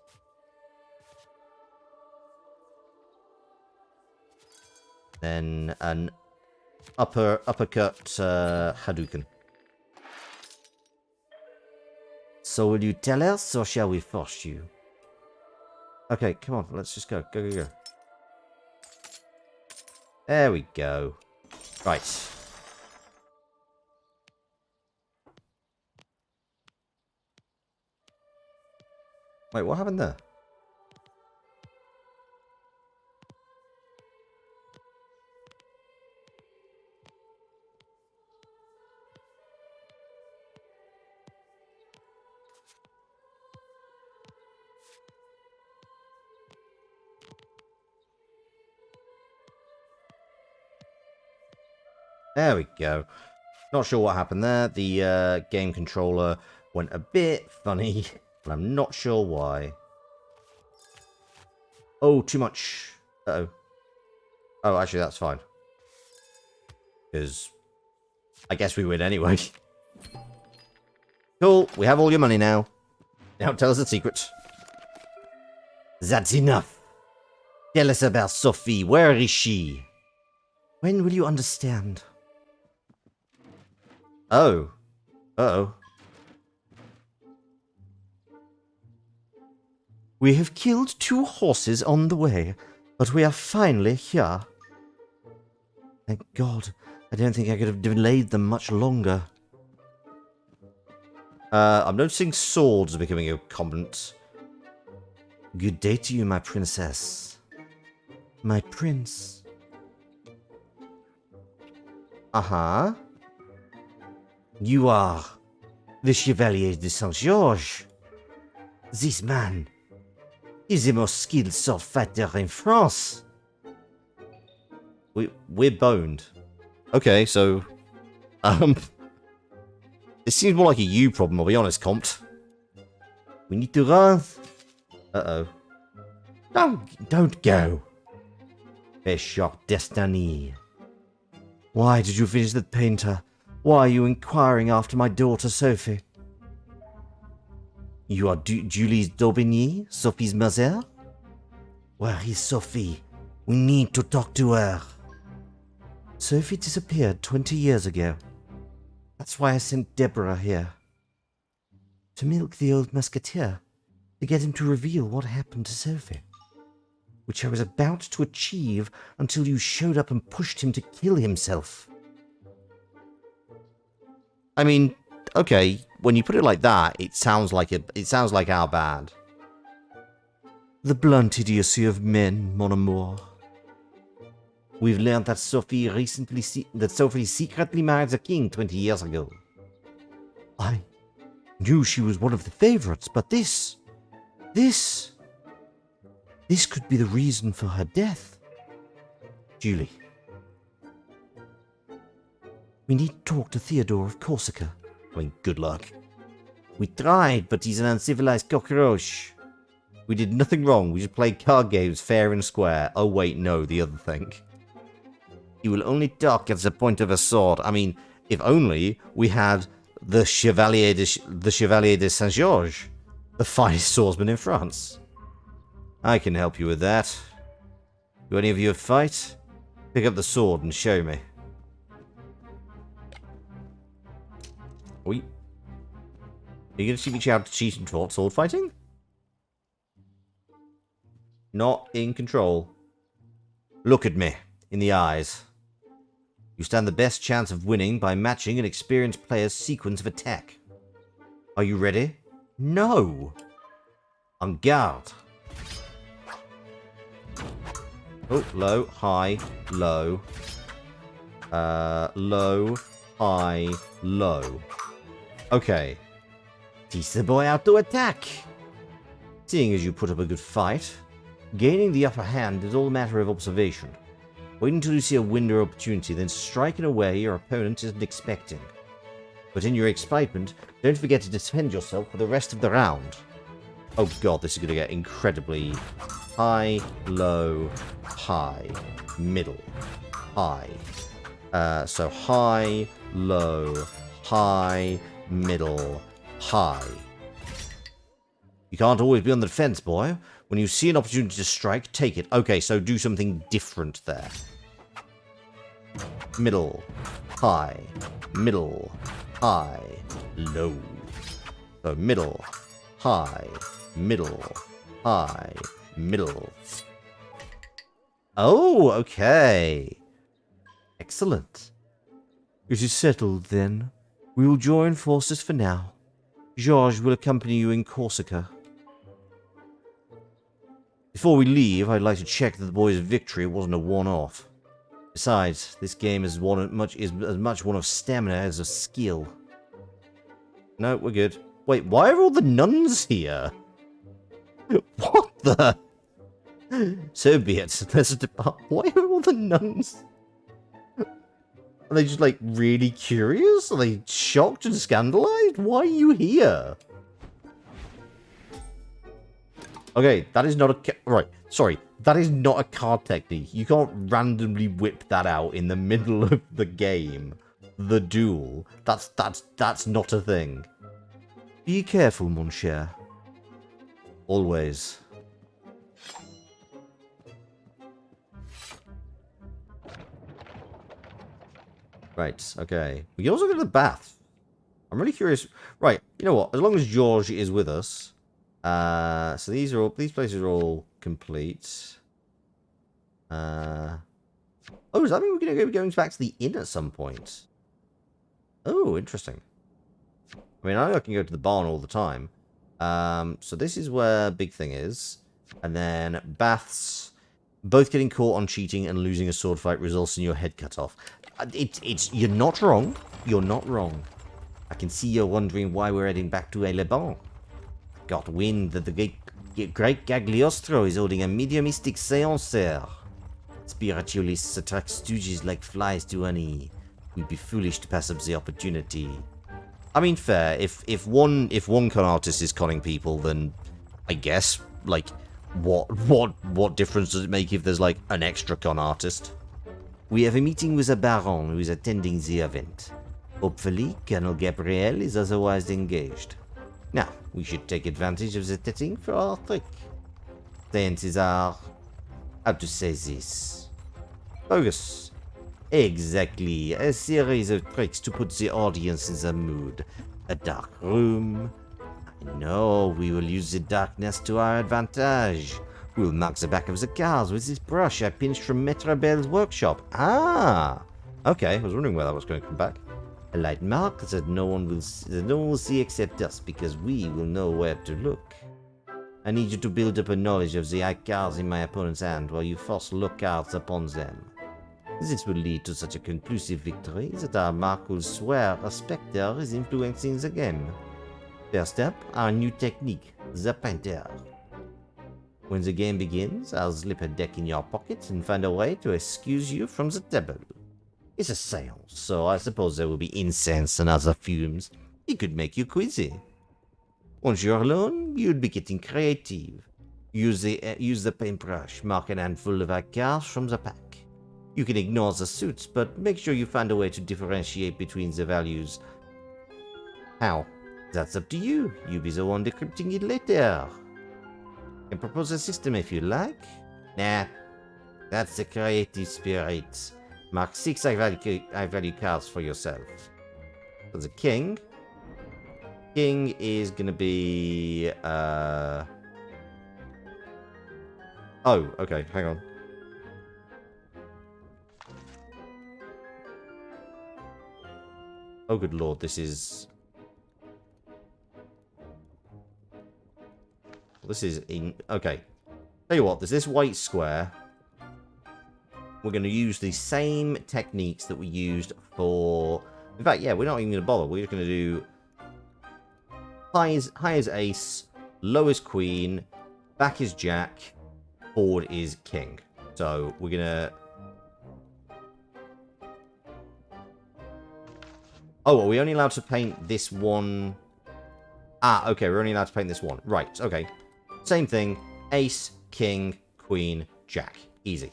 Then an uppercut Hadouken. So will you tell us, or shall we force you? Okay, come on, let's just go. Go, go, go. There we go. Right. Wait, what happened there? There we go. Not sure what happened there. The game controller went a bit funny, but I'm not sure why. Oh, too much. Uh-oh. Oh, actually, that's fine. Because I guess we win anyway. Cool. We have all your money now. Now tell us the secret. That's enough. Tell us about Sophie. Where is she? When will you understand? Oh. Uh-oh. We have killed 2 horses on the way, but we are finally here. Thank God. I don't think I could have delayed them much longer. I'm noticing swords becoming a comment. Good day to you, my princess. My prince. Uh-huh. You are the Chevalier de Saint-Georges. This man is the most skilled sword fighter in France. We're boned. Okay, so... This seems more like a you problem, I'll be honest, Comte. We need to run. Uh-oh. Don't go. Pécheur Destiny. Why did you finish the painter? Why are you inquiring after my daughter, Sophie? You are Julie d'Aubigny, Sophie's mother? Where is Sophie? We need to talk to her. Sophie disappeared 20 years ago. That's why I sent Deborah here. To milk the old musketeer. To get him to reveal what happened to Sophie. Which I was about to achieve until you showed up and pushed him to kill himself. I mean, okay, when you put it like that, it sounds like our bad. The blunt idiocy of men, mon amour. We've learned that Sophie secretly married the king 20 years ago. I knew she was one of the favorites, but this could be the reason for her death. Julie. We need to talk to Theodore of Corsica. I mean, good luck. We tried, but he's an uncivilized cockroach. We did nothing wrong. We just played card games fair and square. Oh, wait, no, the other thing. He will only talk at the point of a sword. I mean, if only we had the Chevalier de Saint-Georges, the finest swordsman in France. I can help you with that. Do any of you fight? Pick up the sword and show me. Are you going to teach me how to cheat and sword fighting? Not in control. Look at me in the eyes. You stand the best chance of winning by matching an experienced player's sequence of attack. Are you ready? No! En garde. Oh, low, high, low. Low, high, low. Okay. Teach the boy how to attack. Seeing as you put up a good fight, gaining the upper hand is all a matter of observation. Wait until you see a window of opportunity, then strike in a way your opponent isn't expecting. But in your excitement, don't forget to defend yourself for the rest of the round. Oh god, this is going to get incredibly high, low, high, middle, high. So high, low, high, middle, high. You can't always be on the defense, boy. When you see an opportunity to strike, take it. Okay, so do something different there. middle, high, middle, high, low. So middle, high, middle, high, middle. Oh, okay. Excellent. It is settled, then. We will join forces for now. Georges will accompany you in Corsica. Before we leave, I'd like to check that the boys' victory wasn't a one-off. Besides, this game is as much one of stamina as of skill. No, we're good. Wait, why are all the nuns here? What the? So be it. Let's depart. Why are all the nuns? Are they just, like, really curious? Are they shocked and scandalized? Why are you here? Okay, that is not a... Right, sorry. That is not a card technique. You can't randomly whip that out in the middle of the game. The duel. That's not a thing. Be careful, mon cher. Always. Right, okay. We can also go to the bath. I'm really curious. Right, you know what? As long as George is with us. So these places are all complete. Oh, does that mean we're going to be going back to the inn at some point? Oh, interesting. I mean, I know I can go to the barn all the time. So this is where big thing is. And then baths. Both getting caught on cheating and losing a sword fight results in your head cut off. You're not wrong. You're not wrong. I can see you're wondering why we're heading back to Le Bon. Got wind that the great Gagliostro is holding a mediumistic seance there. Spiritualists attract stooges like flies to honey. We'd be foolish to pass up the opportunity. I mean, fair. If one con artist is conning people, then I guess, like, what difference does it make if there's, like, an extra con artist? We have a meeting with a baron who is attending the event. Hopefully, Colonel Gabriel is otherwise engaged. Now, we should take advantage of the setting for our trick. Chances are... how to say this? Bogus. Exactly. A series of tricks to put the audience in the mood. A dark room. I know, we will use the darkness to our advantage. We'll mark the back of the cars with this brush I pinched from Maitre Bell's workshop. Ah! Okay, I was wondering where that was going to come back. A light mark that no one will see except us, because we will know where to look. I need you to build up a knowledge of the cards in my opponent's hand while you force lookouts upon them. This will lead to such a conclusive victory that our mark will swear a spectre is influencing the game. First up, our new technique, the painter. When the game begins, I'll slip a deck in your pocket and find a way to excuse you from the table. It's a seance, so I suppose there will be incense and other fumes. It could make you queasy. Once you're alone, you'll be getting creative. Use the paintbrush, mark a handful of cards from the pack. You can ignore the suits, but make sure you find a way to differentiate between the values. How? That's up to you. You'll be the one decrypting it later. Can propose a system if you like. Nah, that's the creative spirit. Mark 6 high value cards for yourself. For the king. King is gonna be oh, okay, hang on. Oh good lord, this is in okay. Tell you what, there's this white square. We're going to use the same techniques that we used for... In fact, yeah, we're not even going to bother. We're just going to do high as ace, low as queen, back is jack, forward is king. So we're going to... Oh, are we only allowed to paint this one? Ah, okay, we're only allowed to paint this one. Right, okay. Same thing. Ace, king, queen, jack. Easy.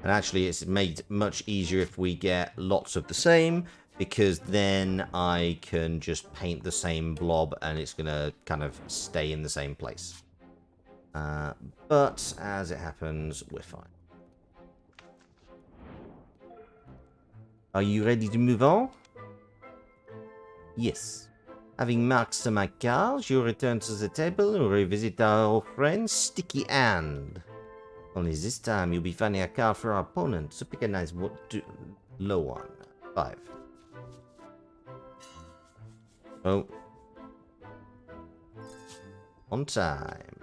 And actually, it's made much easier if we get lots of the same, because then I can just paint the same blob and it's going to kind of stay in the same place. But as it happens, we're fine. Are you ready to move on? Yes. Having marked some my cards, you return to the table and revisit our old friend Sticky Hand. Only this time you'll be finding a card for our opponent, so pick a nice low one. 5. Oh. On time.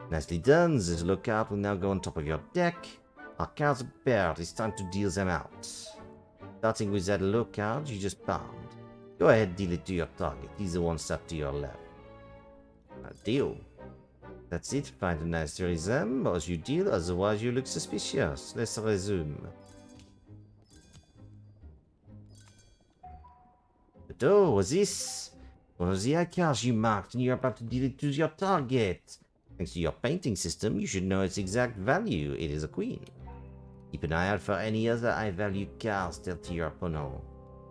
Nicely done. This low card will now go on top of your deck. Our cards are paired. It's time to deal them out. Starting with that low card you just palmed. Go ahead, deal it to your target. He's the one stuck to your left. Deal. That's it. Find a nice rhythm as you deal, otherwise you look suspicious. Let's resume. But oh, what's this? One of the cards you marked and you're about to deal it to your target. Thanks to your painting system, you should know its exact value. It is a queen. Keep an eye out for any other high-value cards dealt to your opponent.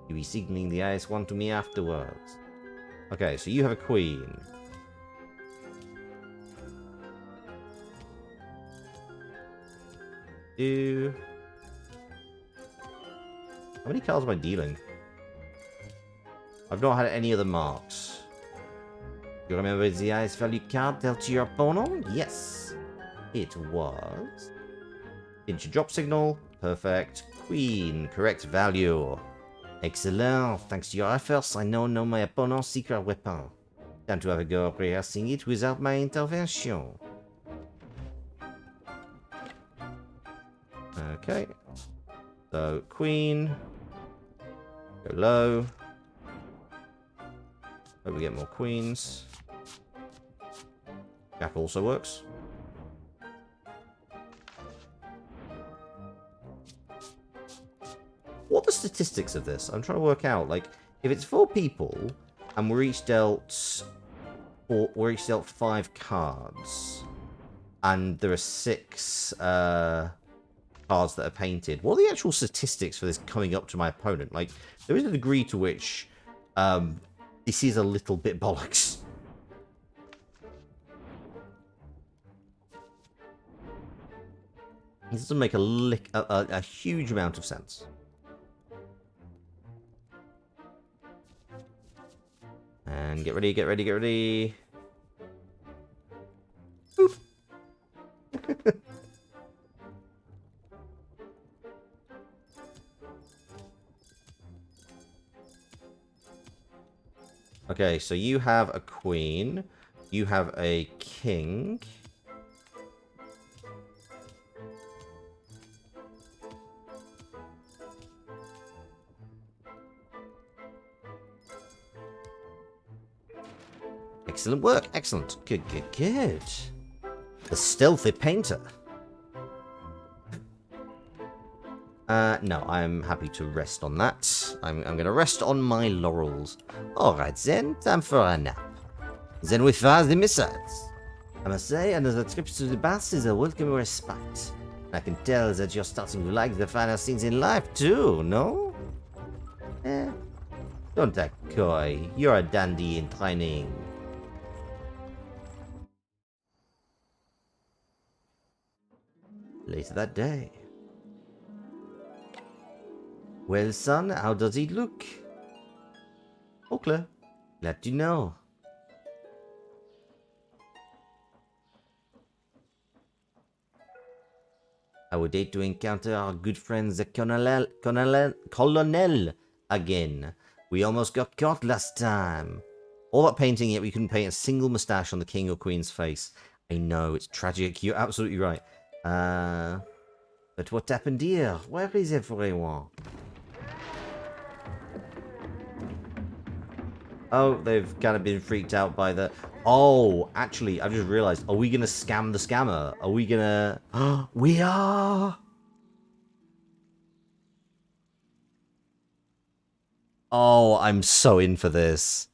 You'll be signaling the highest one to me afterwards. Okay, so you have a queen. How many cards am I dealing? I've not had any other marks. You remember the highest value card dealt to your opponent? Yes. It was... Inch drop signal. Perfect. Queen. Correct value. Excellent. Thanks to your efforts, I now know my opponent's secret weapon. Time to have a go at rehearsing it without my intervention. Okay. So, queen. Go low. Hope we get more queens. Jack also works. What are the statistics of this? I'm trying to work out. Like, if it's 4 people and we're each dealt 5 cards, and there are 6 cards that are painted, what are the actual statistics for this coming up to my opponent? Like, there is a degree to which this is a little bit bollocks. This doesn't make a huge amount of sense. And get ready, get ready, get ready. Boop. Okay, so you have a queen. You have a king. Excellent work. Excellent. Good, good, good. The stealthy painter. No, I'm happy to rest on that. I'm going to rest on my laurels. Alright then, time for a nap. Then we fire the missiles. I must say, another trip to the baths is a welcome respite. I can tell that you're starting to like the finer things in life too, no? Don't act coy. You're a dandy in training. Later that day. Well, son, how does it look? Okay, glad to know. I would hate to encounter our good friends the Colonel again. We almost got caught last time. All that painting, yet we couldn't paint a single moustache on the king or queen's face. I know, it's tragic. You're absolutely right. But what happened here? Where is everyone? Oh, they've kind of been freaked out by the... Oh, actually, I've just realized. Are we going to scam the scammer? Are we going to... We are! Oh, I'm so in for this.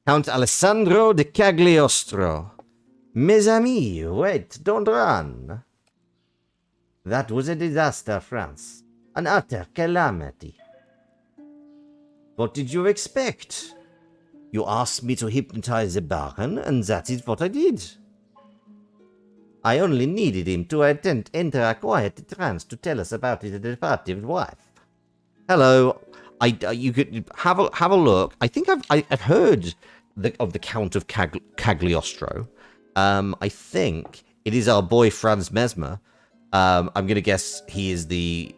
Count Alessandro de Cagliostro. Mes amis, wait, don't run. That was a disaster, France. An utter calamity. What did you expect? You asked me to hypnotize the Baron, and that is what I did. I only needed him to enter a quiet trance to tell us about his departed wife. Hello, you could have a look. I think I've heard of the Count of Cagliostro. I think it is our boy Franz Mesmer. I'm gonna guess he is the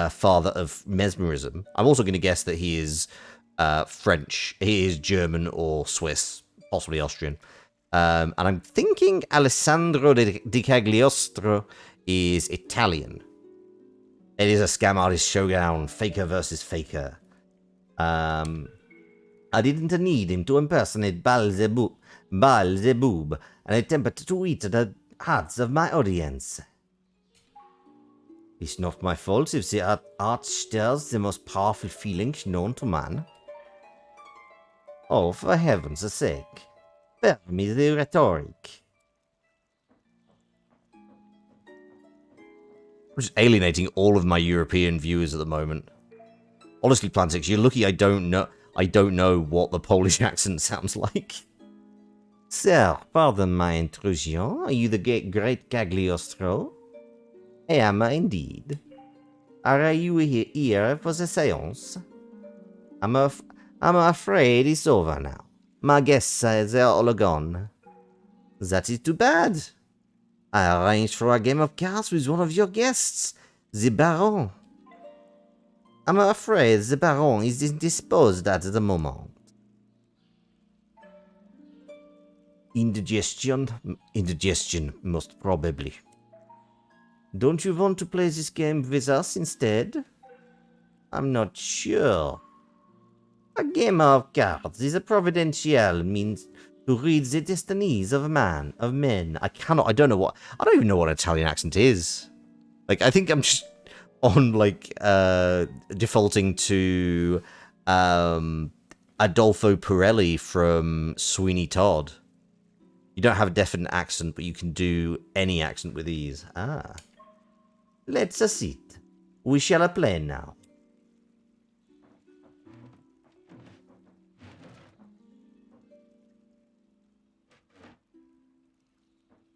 father of mesmerism. I'm also gonna guess that he is French. He is German or Swiss, possibly Austrian. And I'm thinking Alessandro di Cagliostro is Italian. It is a scam artist showdown, faker versus faker. I didn't need him to impersonate Beelzebub and attempt to eat the hearts of my audience. It's not my fault if the art stirs the most powerful feelings known to man. Oh, for heaven's sake. Spare me the rhetoric. I'm just alienating all of my European viewers at the moment. Honestly, Plantix, you're lucky I don't know what the Polish accent sounds like. Sir, pardon my intrusion. Are you the great Cagliostro? I am indeed. Are you here for the séance? I'm afraid it's over now. My guests they're all gone. That is too bad. I arranged for a game of cards with one of your guests, the Baron. I'm afraid the Baron is indisposed at the moment. Indigestion, most probably. Don't you want to play this game with us instead? I'm not sure. A game of cards is a providential means to read the destinies of men. I don't even know what Italian accent is. Like, I think I'm just on, like, defaulting to, Adolfo Pirelli from Sweeney Todd. You don't have a definite accent, but you can do any accent with ease. Ah. Let's sit. We shall play now.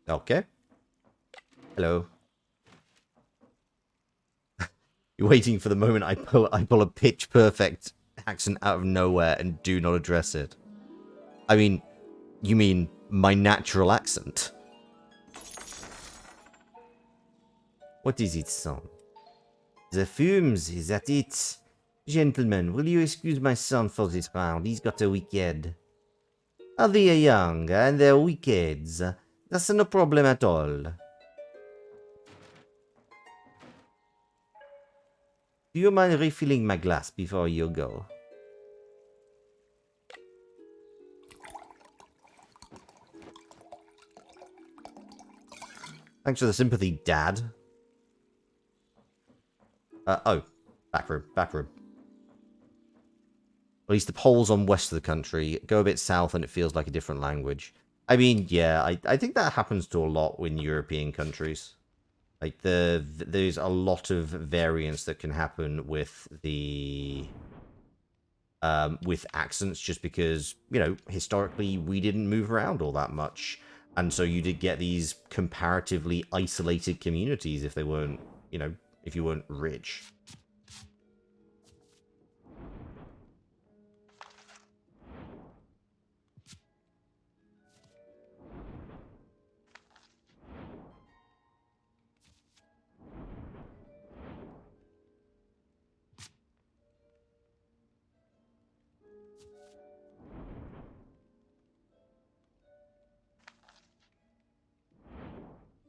Okay. Hello. You're waiting for the moment I pull a pitch perfect accent out of nowhere and do not address it. I mean, you mean my natural accent? What is it, son? The fumes, is that it? Gentlemen, will you excuse my son for this round? He's got a weak head. They are young, and they're weak heads. That's no problem at all. Do you mind refilling my glass before you go? Thanks for the sympathy, Dad. Oh. Back room. At least the polls on west of the country go a bit south and it feels like a different language. I mean, yeah, I think that happens to a lot in European countries. Like, there's a lot of variance that can happen with the... with accents, just because, you know, historically we didn't move around all that much. And so you did get these comparatively isolated communities if they weren't, you know, if you weren't rich.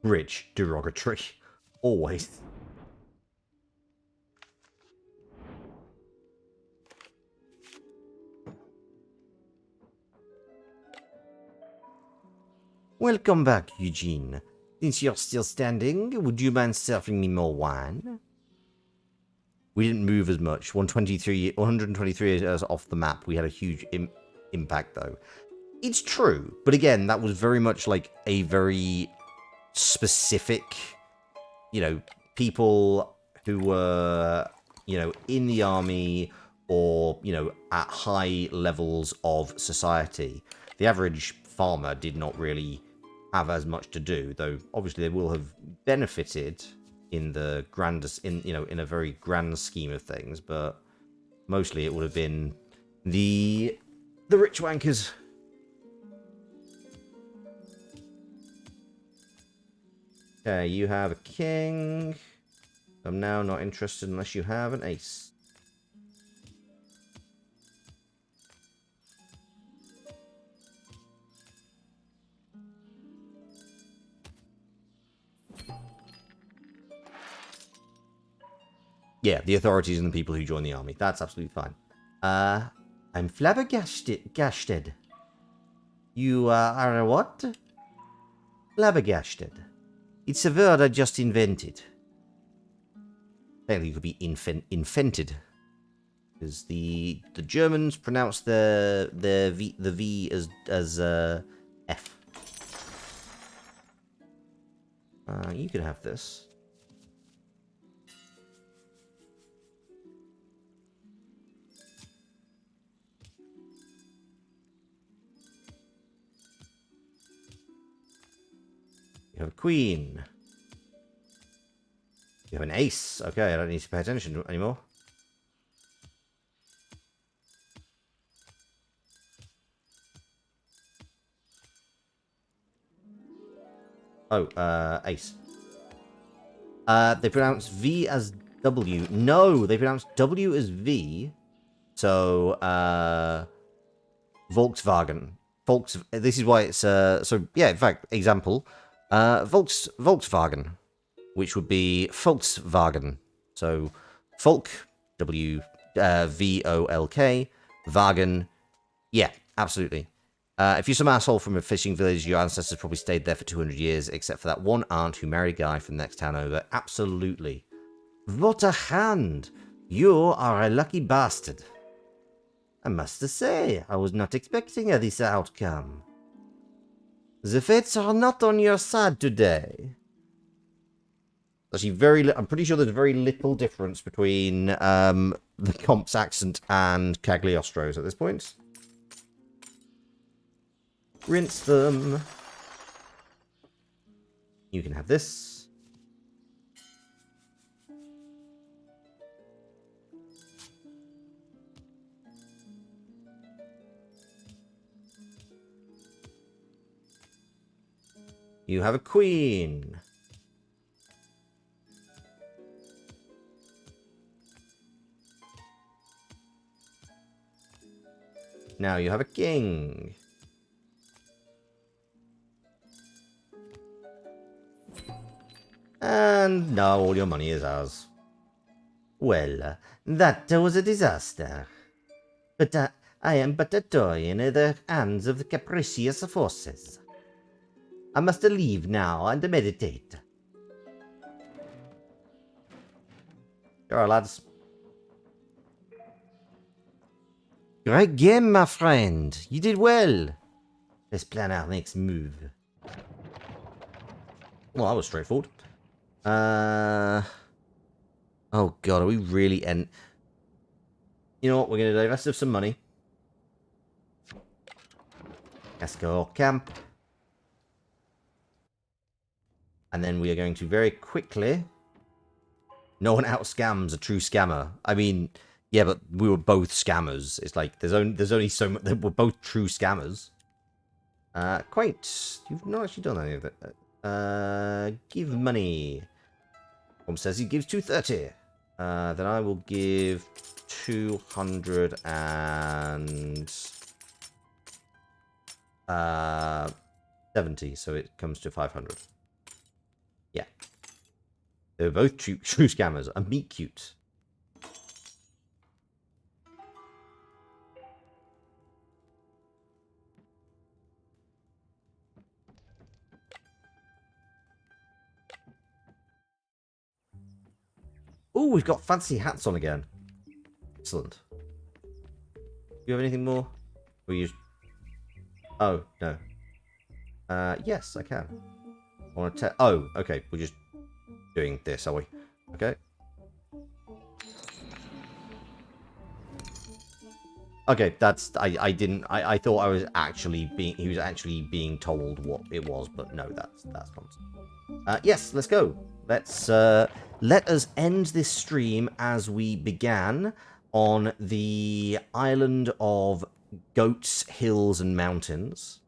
Rich, derogatory. Always. Welcome back, Eugene. Since you're still standing, would you mind serving me more wine? We didn't move as much. 123 is off the map. We had a huge impact, though. It's true, but again, that was very much like a very specific, you know, people who were, you know, in the army or, you know, at high levels of society. The average farmer did not really have as much to do, though obviously they will have benefited in the grandest, in, you know, in a very grand scheme of things, but mostly it would have been the rich wankers. Okay, you have a king. I'm now not interested unless you have an ace. Yeah, the authorities and the people who join the army. That's absolutely fine. I'm flabbergasted. You are a what? Flabbergasted. It's a word I just invented. Technically, it could be invented, because the Germans pronounce the V as F. You can have this. You have a queen. You have an ace. Okay, I don't need to pay attention anymore. Oh, ace. They pronounce V as W. No, they pronounce W as V. So, Volkswagen. This is why it's, so, yeah, in fact, example. Volkswagen, which would be Volkswagen. So, Volk, V-O-L-K, Wagen, yeah, absolutely. If you're some asshole from a fishing village, your ancestors probably stayed there for 200 years, except for that one aunt who married a guy from the next town over. Absolutely. What a hand! You are a lucky bastard. I must say, I was not expecting this outcome. The fates are not on your side today. Actually, I'm pretty sure there's very little difference between the comp's accent and Cagliostro's at this point. Rinse them. You can have this. You have a queen. Now you have a king. And now all your money is ours. Well, that was a disaster. But I am but a toy in the hands of the capricious forces. I must leave now and meditate. Sure, lads. Great game, my friend. You did well. Let's plan our next move. Well, that was straightforward. Oh god, are we really You know what? We're going to divest of some money. Let's go camp. And then we are going to very quickly... No one out-scams a true scammer. I mean, yeah, but we were both scammers. It's like, there's only so much... We're both true scammers. Quaint. You've not actually done any of it. Give money. Tom says he gives 230. Then I will give 270, so it comes to 500. Yeah. They're both true scammers. And meet cute. Oh, we've got fancy hats on again. Excellent. Do you have anything more? Or you... Oh, no. Yes, I can. I want to oh, okay. We're just doing this, are we? Okay. Okay, that's... I didn't... I thought I was actually being... He was actually being told what it was, but no, that's nonsense. Yes, let's go. Let's, let us end this stream as we began on the island of Goats, Hills, and Mountains.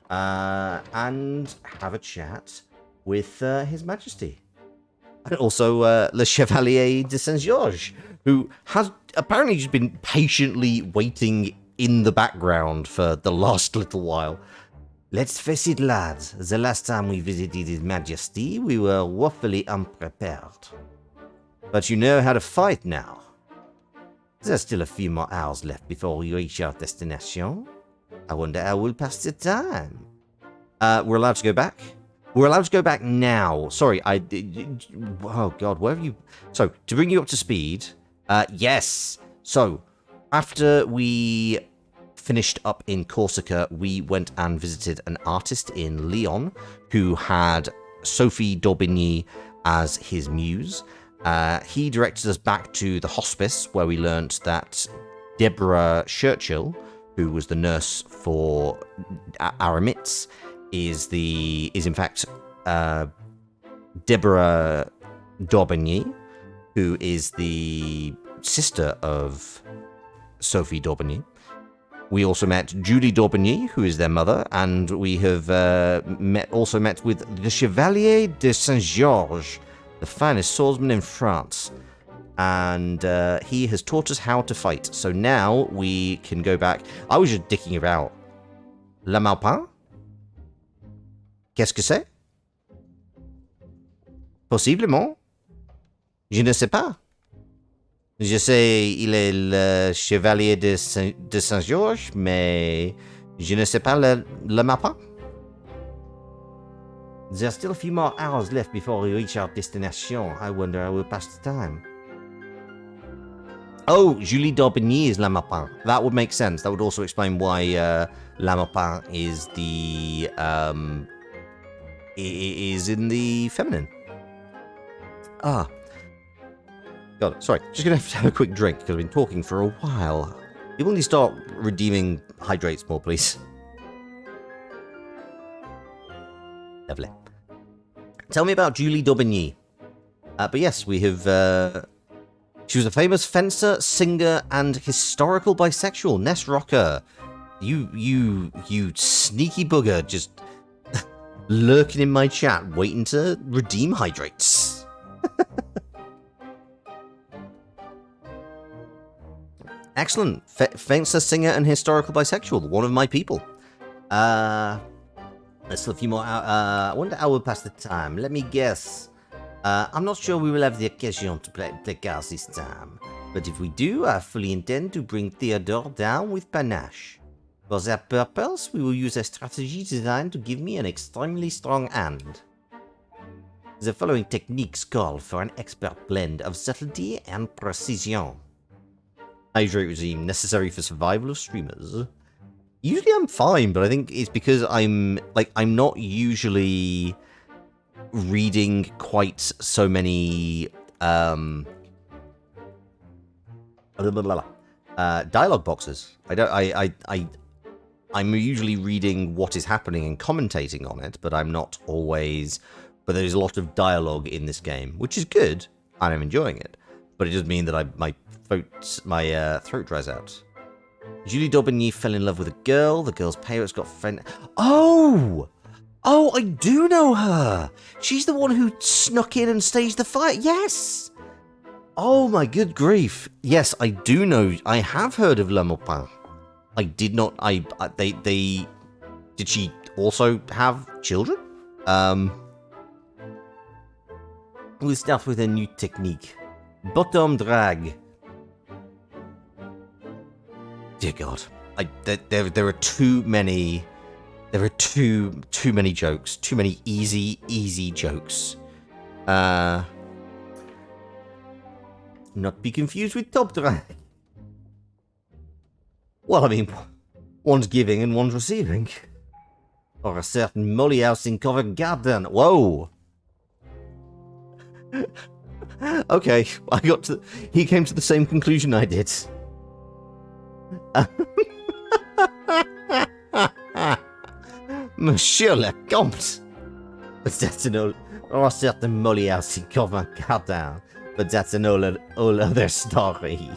And have a chat with His Majesty. And also Le Chevalier de Saint-Georges, who has apparently just been patiently waiting in the background for the last little while. Let's face it, lads, the last time we visited His Majesty, we were woefully unprepared. But you know how to fight now. There's still a few more hours left before we reach our destination. I wonder how we'll pass the time. We're allowed to go back? We're allowed to go back now. Sorry, oh god, where have you... So, to bring you up to speed, yes. So, after we finished up in Corsica, we went and visited an artist in Lyon who had Sophie d'Aubigny as his muse. He directed us back to the hospice, where we learnt that Deborah Churchill, who was the nurse for Aramitz, is in fact Deborah d'Aubigny, who is the sister of Sophie d'Aubigny. We also met Julie d'Aubigny, who is their mother, and we have also met with the Chevalier de Saint-Georges, the finest swordsman in France. And he has taught us how to fight. So now we can go back. I was just dicking about. La Maupin? Qu'est-ce que c'est? Possiblement. Je ne sais pas. Je sais, il est le chevalier de Saint-Georges, mais je ne sais pas le Maupin. There's still a few more hours left before we reach our destination. I wonder how we'll pass the time. Oh, Julie d'Aubigny is La Maupin. That would make sense. That would also explain why La Maupin is the is in the feminine. Ah. God, sorry. Just gonna have to have a quick drink because I've been talking for a while. You will need to start redeeming hydrates more, please. Lovely. Tell me about Julie d'Aubigny. But yes, we have... she was a famous fencer, singer, and historical bisexual. Ness Rocker. You sneaky bugger, just lurking in my chat, waiting to redeem hydrates. Excellent. Fencer, singer, and historical bisexual. One of my people. There's still a few more hours. I wonder how we'll pass the time. Let me guess. I'm not sure we will have the occasion to play cards this time. But if we do, I fully intend to bring Theodore down with panache. For that purpose, we will use a strategy designed to give me an extremely strong hand. The following techniques call for an expert blend of subtlety and precision. Hydrate regime necessary for survival of streamers. Usually I'm fine, but I think it's because I'm not usually reading quite so many dialogue boxes. I'm usually reading what is happening and commentating on it, but I'm not always. But there's a lot of dialogue in this game, which is good, and I'm enjoying it. But it does mean that my throat dries out. Julie d'Aubigny fell in love with a girl. The girl's parents got friend. Oh, I do know her. She's the one who snuck in and staged the fight. Yes. Oh my good grief. Yes, I do know. I have heard of La Maupin. I did not. They. Did she also have children? We'll start with a new technique. Bottom drag. Dear God, there are too many. There are too many jokes. Too many easy jokes. Not be confused with top drag. Well, I mean, one's giving and one's receiving. Or a certain molly house in Covent Garden. Whoa. Okay, he came to the same conclusion I did. Monsieur le Comte! But that's an old... Or certain Molière Covent Garden. But that's an all other story.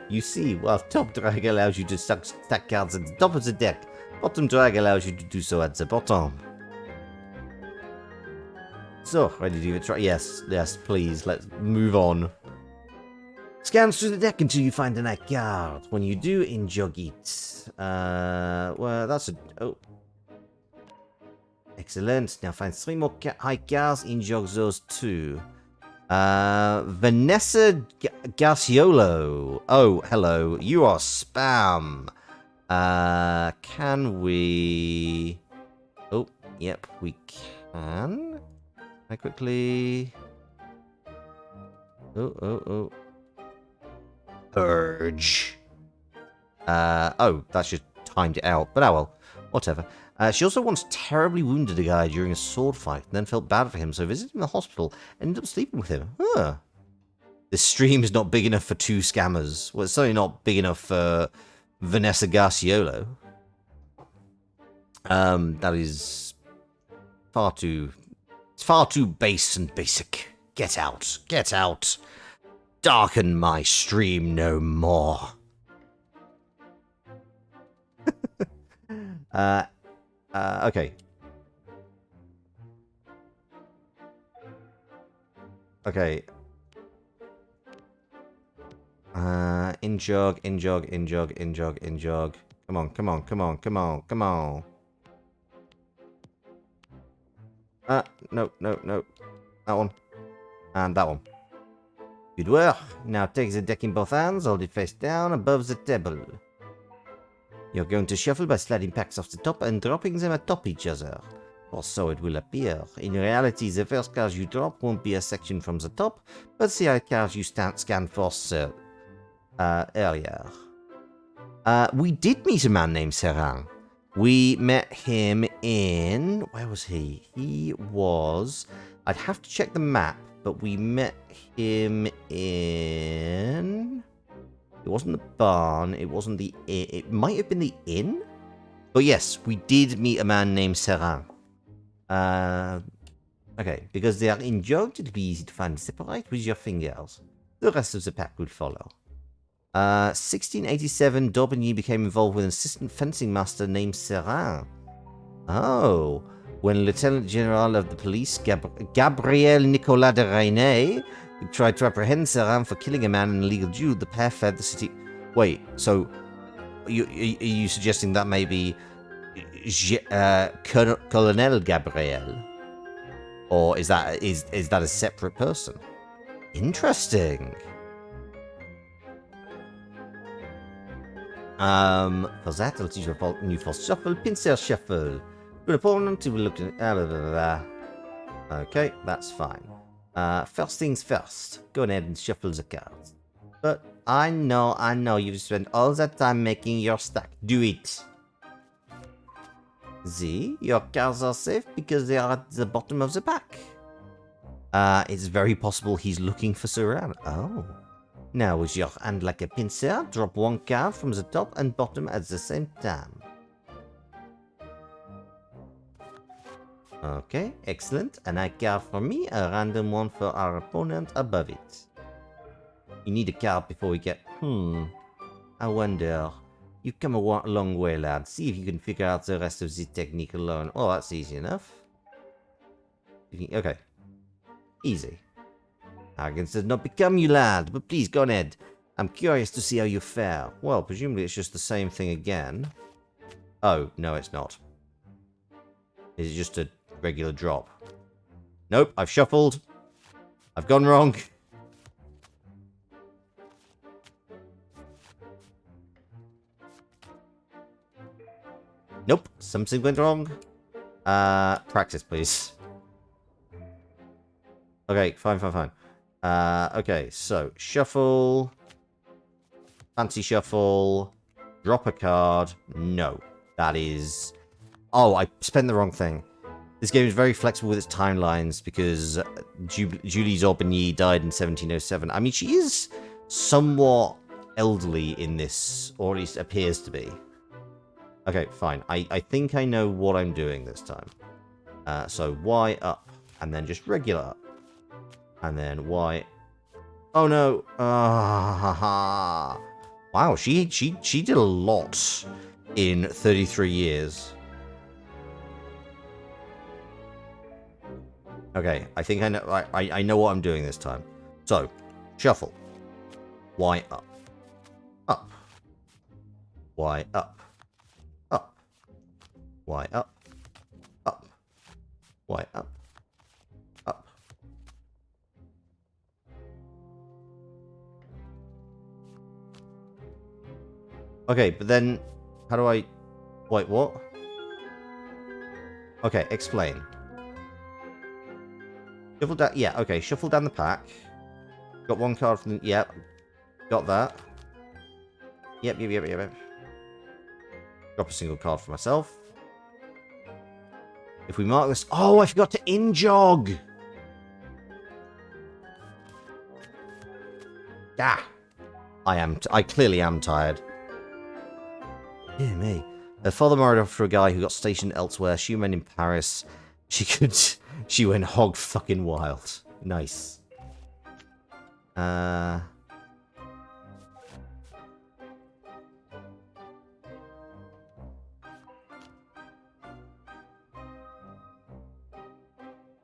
You see, while top drag allows you to stack cards at the top of the deck, bottom drag allows you to do so at the bottom. So, ready to give it a try? Yes, please, let's move on. Scan through the deck until you find a night card. When you do, enjog it. Well, that's a... Oh. Excellent. Now find 3 more high cards, enjog those 2. Vanessa Garciolo. Oh, hello. You are spam. Can we... Oh, yep, we can. I quickly... Oh. Urge. Oh, that's just timed it out. But oh well. Whatever. She also once terribly wounded a guy during a sword fight and then felt bad for him, so visited him in the hospital and ended up sleeping with him. Huh. This stream is not big enough for 2 scammers. Well, it's certainly not big enough for Vanessa Garciolo. That is far too... It's far too base and basic. Get out. Get out. Darken my stream no more. Okay. Okay. Injog. Come on. No. That one. And that one. Good work. Now take the deck in both hands, hold it face down above the table. You're going to shuffle by sliding packs off the top and dropping them atop each other. Or so it will appear. In reality, the first cards you drop won't be a section from the top, but the cards you scanned for earlier. We did meet a man named Serang. We met him in... Where was he? He was... I'd have to check the map, but we met him in... It wasn't the barn, it wasn't the inn. It might have been the inn? But yes, we did meet a man named Serang. Okay, because they are enjoyed, it'll be easy to find and separate with your fingers. The rest of the pack will follow. 1687, Daubigny became involved with an assistant fencing master named Serang. Oh, when Lieutenant General of the Police, Gabriel Nicolas de Reyne, tried to apprehend Serang for killing a man in illegal Jew, the pair fled the city. Wait, so are you suggesting that maybe Colonel Gabriel, or is that a separate person? Interesting. For that, I'll teach you a new false shuffle, pincer shuffle. Good opponent to look at. Okay, that's fine. First things first. Go ahead and shuffle the cards. But I know you've spent all that time making your stack. Do it. See, your cards are safe because they are at the bottom of the pack. It's very possible he's looking for Saran. Oh. Now with your hand like a pincer, drop 1 card from the top and bottom at the same time. Okay, excellent. A night card for me, a random one for our opponent above it. You need a card before we get... I wonder... You've come a long way, lad. See if you can figure out the rest of the technique alone. Oh, that's easy enough. Okay. Easy. Arrogance does not become you, lad, but please, go ahead. I'm curious to see how you fare. Well, presumably it's just the same thing again. Oh, no, it's not. Is it just a regular drop? Nope, I've shuffled. I've gone wrong. Nope, something went wrong. Practice, please. Okay, fine. Okay, so shuffle. Fancy shuffle. Drop a card. No, that is... Oh, I spent the wrong thing. This game is very flexible with its timelines because Julie d'Aubigny died in 1707. I mean, she is somewhat elderly in this, or at least appears to be. Okay, fine. I think I know what I'm doing this time. So Y up, and then just regular up. And then Y... Oh no! Wow, she did a lot in 33 years. Okay, I think I know. I know what I'm doing this time. So, shuffle. Y up, up. Y up, up. Y up, up. Y up, up. Okay, but then how do I? Wait, what? Okay, explain. Shuffle down. Yeah, okay. Shuffle down the pack. Got one card from the... Yep. Got that. Yep. Drop a single card for myself. If we mark this... Oh, I forgot to in-jog! Ah! I clearly am tired. Dear me. Her father married off to a guy who got stationed elsewhere. She went in Paris. She went hog fucking wild. Nice.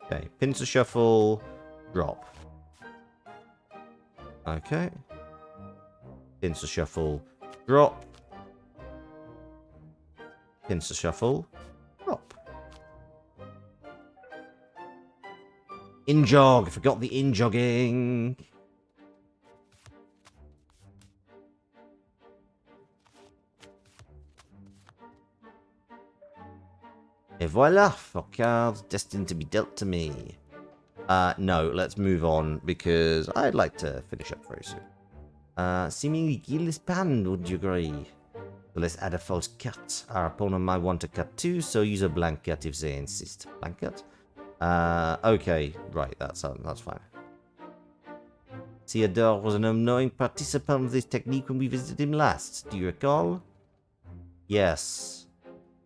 Okay, pin to shuffle, drop. Okay. Pin to shuffle, drop. Pin to shuffle, drop. In-jog. I forgot the in-jogging. Et voila, for cards destined to be dealt to me. No, let's move on, because I'd like to finish up very soon. Seemingly keyless pan, would you agree? So let's add a false cut. Our opponent might want to cut too, so use a blank cut if they insist. Blank cut? Okay, right, that's fine. Theodore was an unknowing participant of this technique when we visited him last. Do you recall? Yes.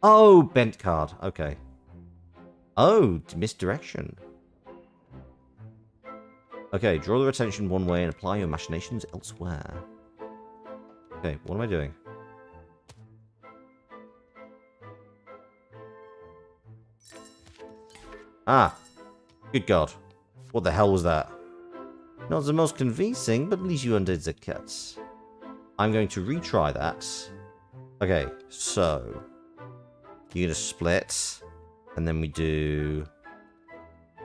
Oh, bent card. Okay. Oh, misdirection. Okay, draw their attention one way and apply your machinations elsewhere. Okay, what am I doing? Ah. Good God. What the hell was that? Not the most convincing, but at least you undid the cuts. I'm going to retry that. Okay, so... You're going to split. And then we do...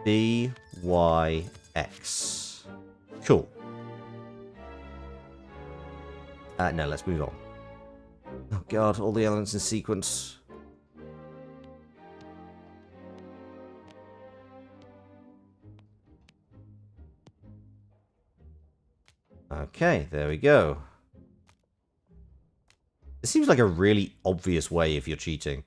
B, Y, X. Cool. No, let's move on. Oh God, all the elements in sequence. Okay, there we go. It seems like a really obvious way if you're cheating.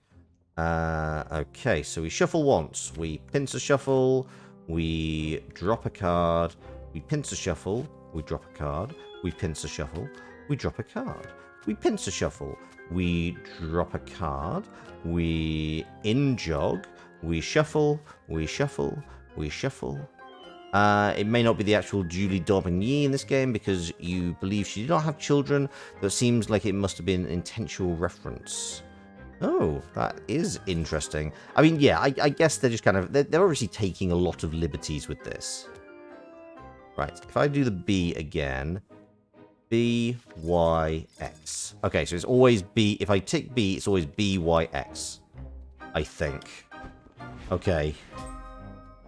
Okay, so we shuffle once. We pincer shuffle. We drop a card. We pincer shuffle. We drop a card. We pincer shuffle. We drop a card. We pincer shuffle. We drop a card. We in-jog. We shuffle. We shuffle. We shuffle. It may not be the actual Julie d'Aubigny in this game because you believe she did not have children, but it seems like it must have been an intentional reference. Oh, that is interesting. I mean, yeah, I guess they're just kind of... They're obviously taking a lot of liberties with this. Right, if I do the B again... B, Y, X. Okay, so it's always B... If I tick B, it's always B, Y, X. I think. Okay.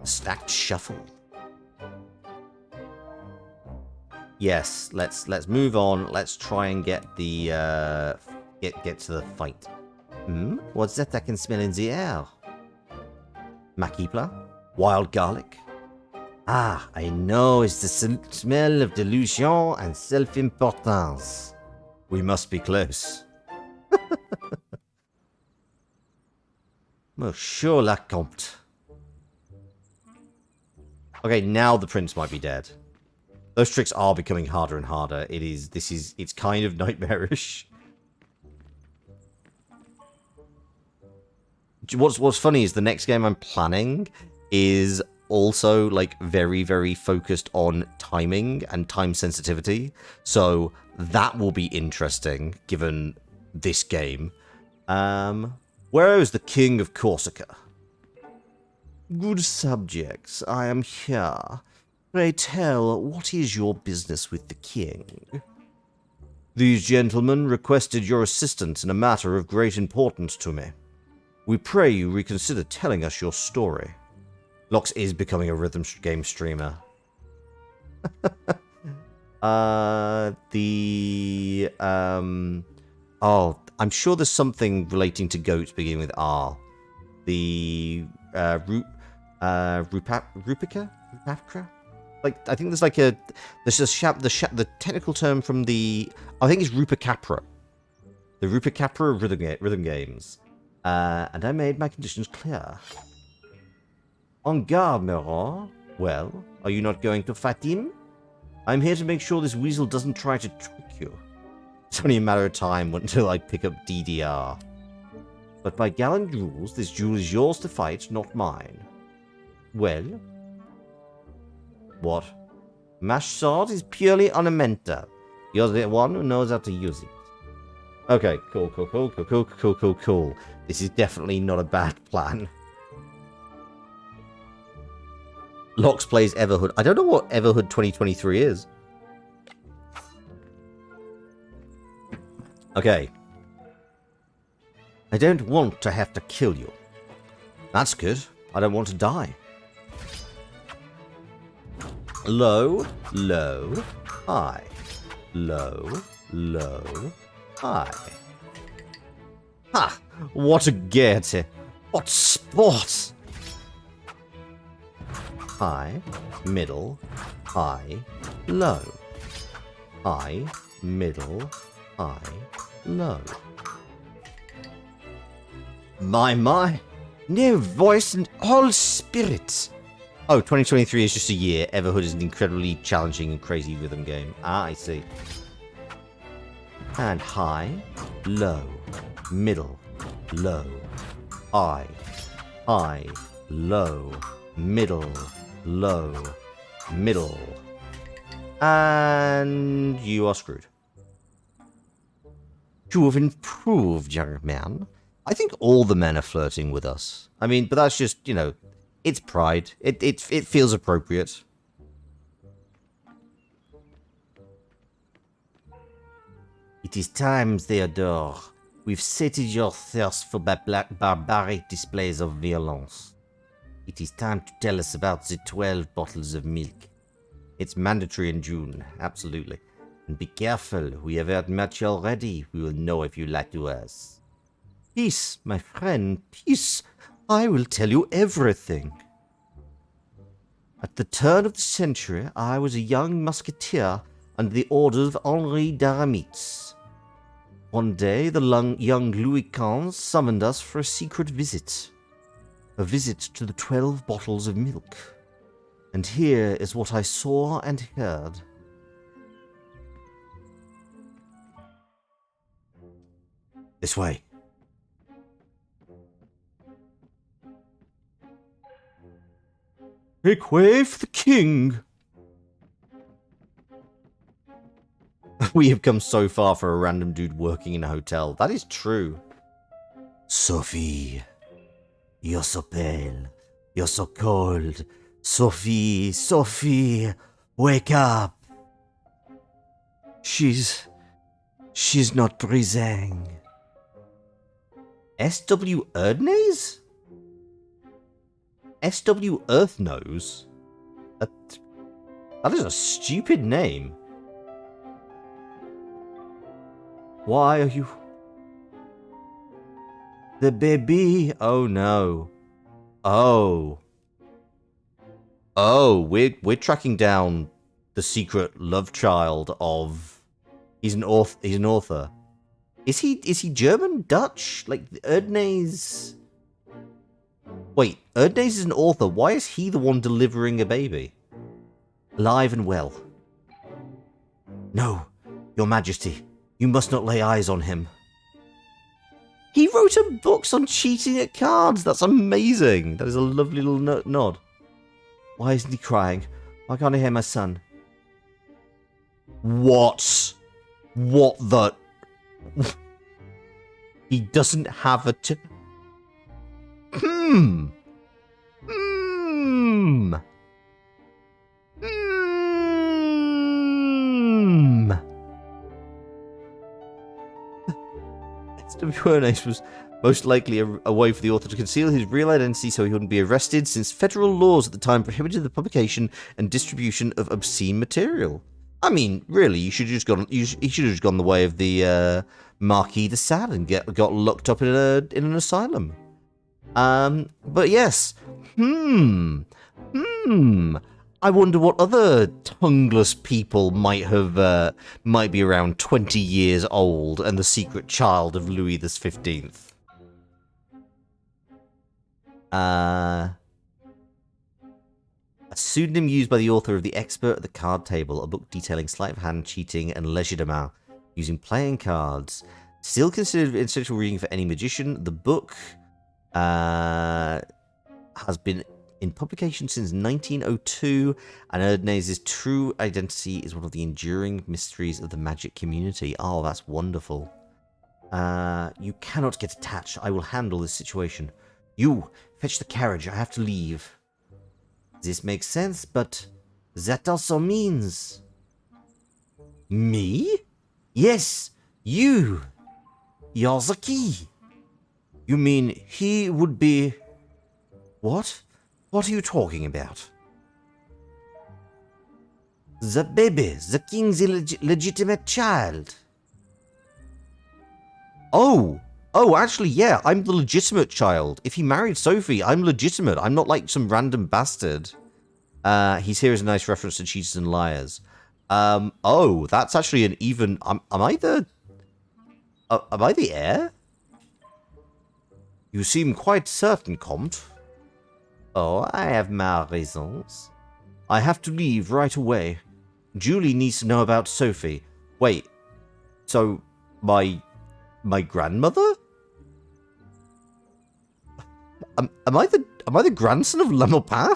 Stacked shuffle. Yes, let's move on. Let's try and get the... Get to the fight. Hmm? What's that I can smell in the air? Maquipla? Wild garlic? Ah, I know, it's the smell of delusion and self-importance. We must be close. Monsieur le Comte. Okay, now the prince might be dead. Those tricks are becoming harder and harder. It's kind of nightmarish. What's funny is the next game I'm planning is also like very, very focused on timing and time sensitivity. So that will be interesting given this game. Where is the King of Corsica? Good subjects, I am here. Pray tell, what is your business with the king? These gentlemen requested your assistance in a matter of great importance to me. We pray you reconsider telling us your story. Lox is becoming a rhythm game streamer. Oh, I'm sure there's something relating to goats beginning with R. The, Rupica? Like, I think there's like the technical term from the, I think it's Rupacapra. The Rupacapra rhythm games. And I made my conditions clear. En garde, Meron. Well, are you not going to fight him? I'm here to make sure this weasel doesn't try to trick you. It's only a matter of time until I pick up DDR. But by gallant rules, this jewel is yours to fight, not mine. Well? What? Mash sword is purely ornamental. You're the one who knows how to use it. Okay, cool. This is definitely not a bad plan. Lox plays Everhood. I don't know what Everhood 2023 is. Okay. I don't want to have to kill you. That's good. I don't want to die. Low, low, high. Low, low, high. Ha! What a gaiety. What sport! High, middle, high, low. High, middle, high, low. My. No voice and all spirits. Oh, 2023 is just a year. Everhood is an incredibly challenging and crazy rhythm game. Ah, I see. And high, low, middle, low, high, low, middle, low, middle. And you are screwed. You have improved, young man. I think all the men are flirting with us. I mean, but that's just, you know, it's pride. It feels appropriate. It is time, Theodore. We've sated your thirst for barbaric displays of violence. It is time to tell us about the 12 bottles of milk. It's mandatory in June, absolutely. And be careful, we have heard much already. We will know if you lie to us. Peace, my friend, peace. I will tell you everything. At the turn of the century, I was a young musketeer under the orders of Henri d'Aramis. One day, the young Louis XV summoned us for a secret visit. A visit to the 12 bottles of milk. And here is what I saw and heard. This way. Make way for the king. We have come so far for a random dude working in a hotel. That is true. Sophie, you're so pale. You're so cold. Sophie, wake up. She's not breathing. S.W. Erdnase? S.W. Earthnose? That is a stupid name. Why are you... The baby? Oh no. Oh, we're tracking down the secret love child of... He's an author. Is he German? Dutch? Like, Erdnase... Wait, Erdnase is an author. Why is he the one delivering a baby? alive and well. No, your majesty, you must not lay eyes on him. He wrote a book on cheating at cards. That's amazing. That is a lovely little nod. Why isn't he crying? Why can't I hear my son? What? What the... He doesn't have a... Hmm. Hmm. Hmm. SWRNACE was most likely a way for the author to conceal his real identity so he wouldn't be arrested, since federal laws at the time prohibited the publication and distribution of obscene material. I mean, really, you should have just gone. He should have just gone the way of the Marquis de Sade and got locked up in an asylum. But yes, I wonder what other tongueless people might be around 20 years old and the secret child of Louis XV. A pseudonym used by the author of The Expert at the Card Table, a book detailing sleight of hand, cheating, and legerdemain using playing cards. Still considered essential reading for any magician, the book has been in publication since 1902, and Erdnez's true identity is one of the enduring mysteries of the magic community. Oh, that's wonderful. You cannot get attached. I will handle this situation. You, fetch the carriage. I have to leave. This makes sense, but that also means... Me? Yes, you. You're the key. You mean he would be... What? What are you talking about? The baby, the king's legitimate child. Oh, actually, yeah, I'm the legitimate child. If he married Sophie, I'm legitimate. I'm not like some random bastard. He's here as a nice reference to Cheaters and Liars. Oh, that's actually an even... Am I the heir? You seem quite certain, Comte. Oh, I have my raisons. I have to leave right away. Julie needs to know about Sophie. Wait, so my grandmother? Am I the grandson of La Maupin?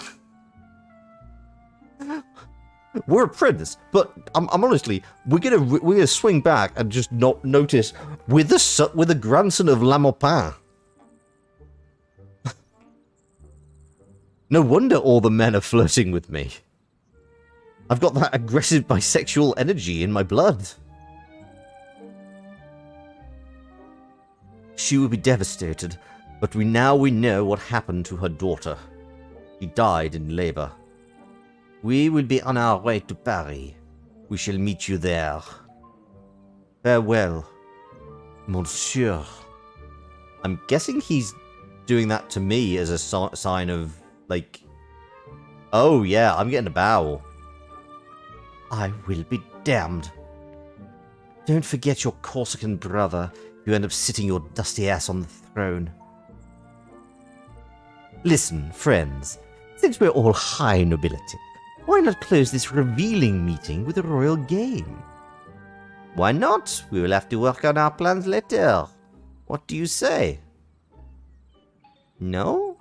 We're a prince, but I'm honestly, we're gonna swing back and just not notice we're the grandson of La Maupin. No wonder all the men are flirting with me. I've got that aggressive bisexual energy in my blood. She will be devastated, but now we know what happened to her daughter. She died in labor. We will be on our way to Paris. We shall meet you there. Farewell, monsieur. I'm guessing he's doing that to me as a sign of, like... Oh, yeah, I'm getting a bow. I will be damned. Don't forget your Corsican brother if you end up sitting your dusty ass on the throne. Listen, friends, since we're all high nobility, why not close this revealing meeting with a royal game? Why not? We will have to work on our plans later. What do you say? No?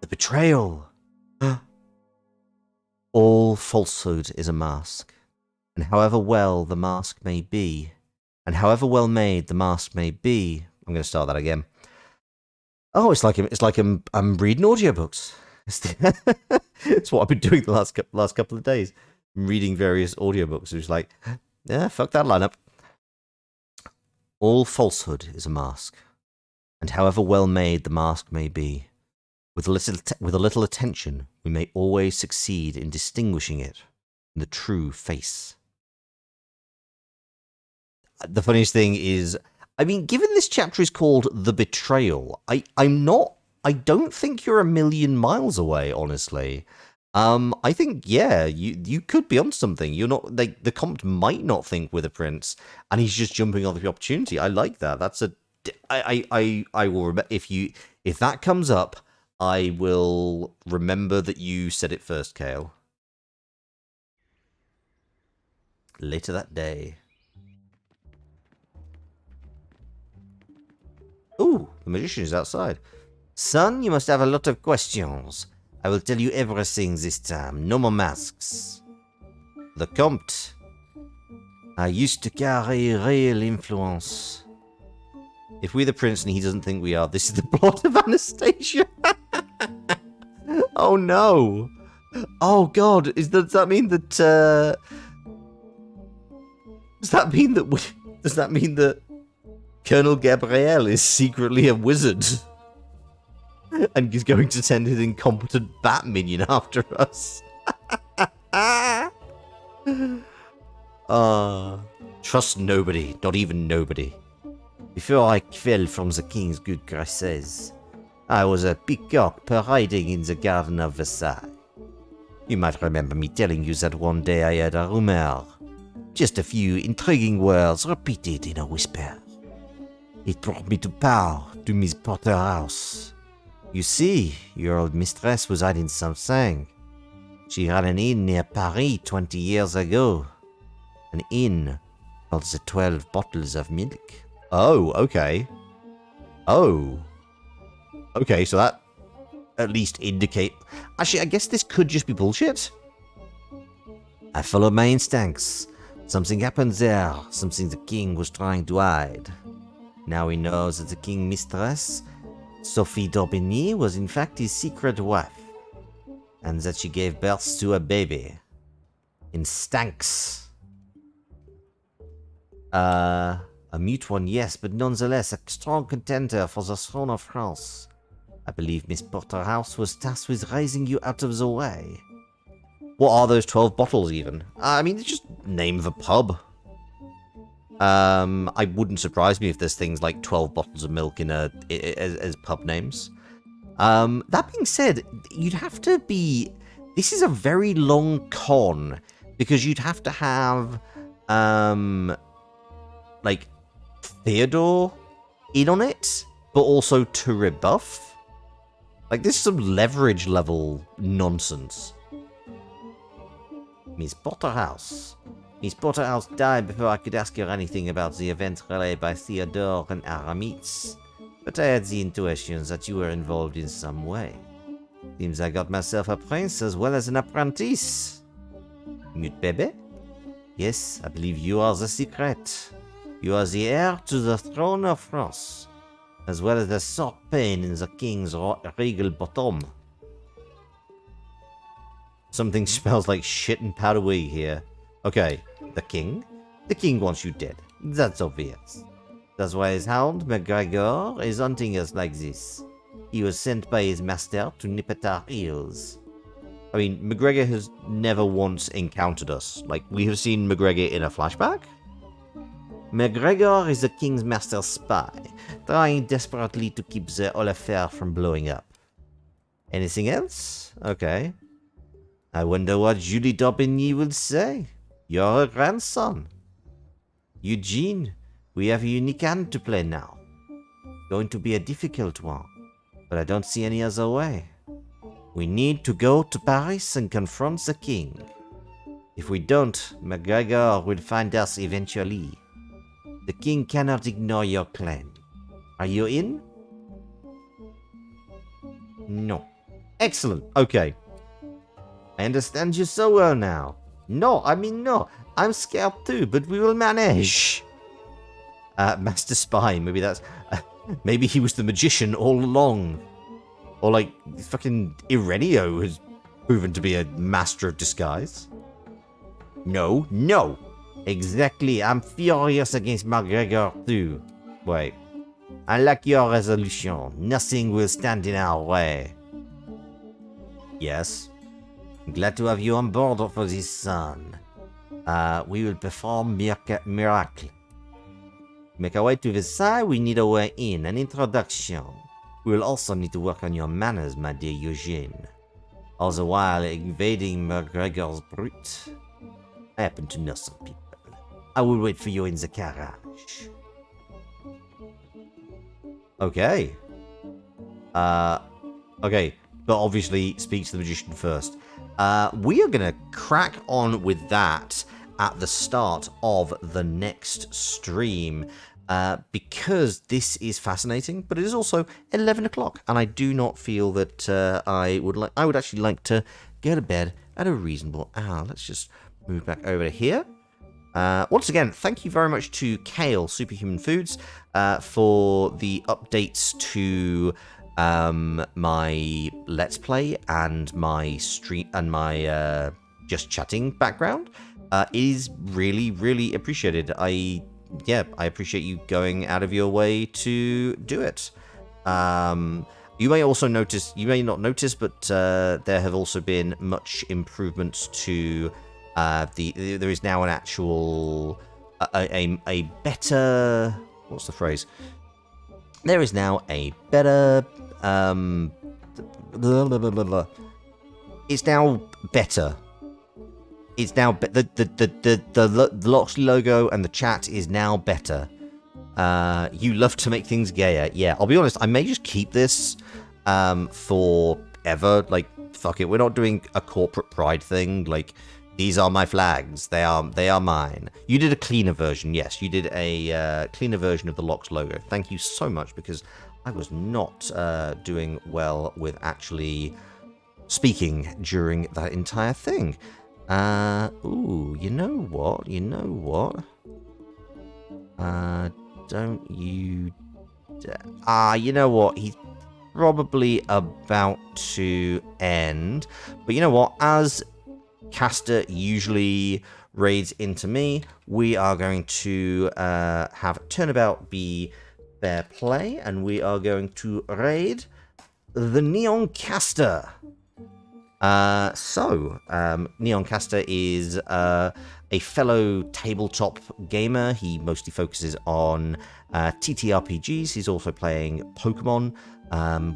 The betrayal. All falsehood is a mask, and however well the mask may be, and however well made the mask may be, I'm going to start that again. Oh, it's like I'm reading audiobooks. It's what I've been doing the last couple of days. I'm reading various audiobooks. It was like, yeah, fuck that lineup. All falsehood is a mask, and however well made the mask may be, with a little attention, we may always succeed in distinguishing it from the true face. The funniest thing is, I mean, given this chapter is called The Betrayal, I don't think you're a million miles away, honestly. I think, yeah, you could be on something. You're not, like, the Comte might not think we're the prince, and he's just jumping on the opportunity. I like that. That's I will remember, if that comes up, I will remember that you said it first, Kale. Later that day. Ooh, the magician is outside. Son, you must have a lot of questions. I will tell you everything this time. No more masks. The Comte. I used to carry real influence. If we're the prince and he doesn't think we are, this is the plot of Anastasia. Oh no. Oh god, does that mean that does that mean that Colonel Gabriel is secretly a wizard and is going to send his incompetent bat minion after us? Trust nobody, not even nobody. Before I fell from the king's good graces, I was a peacock parading in the garden of Versailles. You might remember me telling you that one day I heard a rumor. Just a few intriguing words repeated in a whisper. It brought me to power, to Miss Porterhouse. You see, your old mistress was hiding something. She ran an inn near Paris 20 years ago. An inn called the 12 Bottles of Milk. Oh, okay. Oh. Okay, so that at least indicate... Actually, I guess this could just be bullshit. I followed my instincts. Something happened there. Something the king was trying to hide. Now he knows that the king's mistress, Sophie d'Aubigny, was in fact his secret wife. And that she gave birth to a baby. Instincts. A mute one, yes, but nonetheless a strong contender for the throne of France. I believe Miss Porterhouse was tasked with raising you out of the way. What are those 12 bottles even? I mean, it's just name of a pub. I wouldn't surprise me if there's things like 12 bottles of milk in as pub names. That being said, you'd have to be... This is a very long con, because you'd have to have, like, Theodore in on it, but also to rebuff. Like, this is some leverage level nonsense. Miss Porterhouse. Miss Porterhouse died before I could ask her anything about the event relayed by Theodore and Aramis. But I had the intuition that you were involved in some way. Seems I got myself a prince as well as an apprentice. Mute baby? Yes, I believe you are the secret. You are the heir to the throne of France, as well as the sore pain in the king's regal bottom. Something smells like shit and powdery here. Okay, the king? The king wants you dead. That's obvious. That's why his hound, MacGregor, is hunting us like this. He was sent by his master to nip at our heels. I mean, MacGregor has never once encountered us. Like, we have seen MacGregor in a flashback? MacGregor is the king's master's spy, trying desperately to keep the whole affair from blowing up. Anything else? Okay. I wonder what Julie d'Aubigny will say. You're her grandson. Eugene, we have a unique hand to play now. Going to be a difficult one, but I don't see any other way. We need to go to Paris and confront the king. If we don't, MacGregor will find us eventually. The king cannot ignore your claim. Are you in? No. Excellent. Okay. I understand you so well now. No, I mean no. I'm scared too, but we will manage. Master Spy. Maybe that's... maybe he was the magician all along. Or like, fucking Ireneo has proven to be a master of disguise. No, no. Exactly, I'm furious against MacGregor too. Wait. I like your resolution. Nothing will stand in our way. Yes. Glad to have you on board for this, son. We will perform miracle. Make our way to Versailles, we need a way in, an introduction. We will also need to work on your manners, my dear Eugene. All the while invading MacGregor's brute. I happen to know some people. I will wait for you in the carriage. Okay. Okay, but obviously speak to the magician first. We are going to crack on with that at the start of the next stream. Because this is fascinating, but it is also 11 o'clock, and I do not feel that I would actually like to go to bed at a reasonable hour. Let's just move back over to here. Once again, thank you very much to Kale Superhuman Foods for the updates to my Let's Play and my stream and my just chatting background. Is really, really appreciated. I appreciate you going out of your way to do it. You may also notice, you may not notice, but there have also been much improvements to there is now an actual a better, what's the phrase? There is now a better blah, blah, blah, blah, blah. It's now better. It's now the Loxley logo and the chat is now better. You love to make things gayer. Yeah, I'll be honest, I may just keep this forever. Like, fuck it, we're not doing a corporate pride thing. Like, these are my flags. They are mine. You did a cleaner version. Yes, you did a cleaner version of the Lox logo. Thank you so much, because I was not doing well with actually speaking during that entire thing. Ooh, you know what? You know what? Don't you... you know what? He's probably about to end. But you know what? As Caster usually raids into me, we are going to have Turnabout be fair play, and we are going to raid the Neon Caster. Neon Caster is a fellow tabletop gamer. He mostly focuses on TTRPGs. He's also playing Pokemon,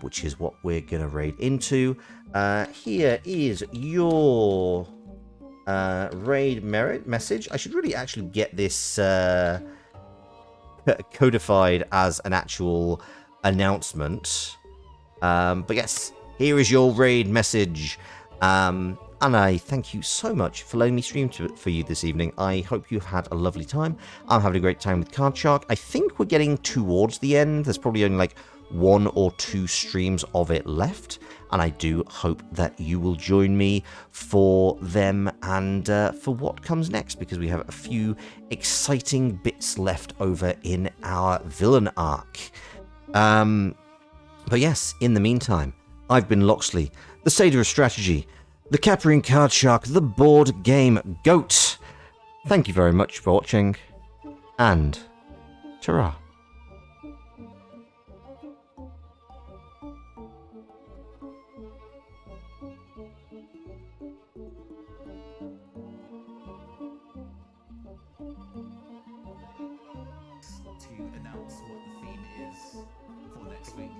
which is what we're going to raid into. Here is your raid merit message. I should really actually get this codified as an actual announcement. But yes, here is your raid message. And I thank you so much for letting me stream for you this evening. I hope you've had a lovely time. I'm having a great time with Card Shark. I think we're getting towards the end. There's probably only like 1 or 2 streams of it left. And I do hope that you will join me for them and for what comes next, because we have a few exciting bits left over in our villain arc. But yes, in the meantime, I've been Loxley, the Satyr of Strategy, the Caprine Card Shark, the board game goat. Thank you very much for watching, and ta-ra. To announce what the theme is for next week.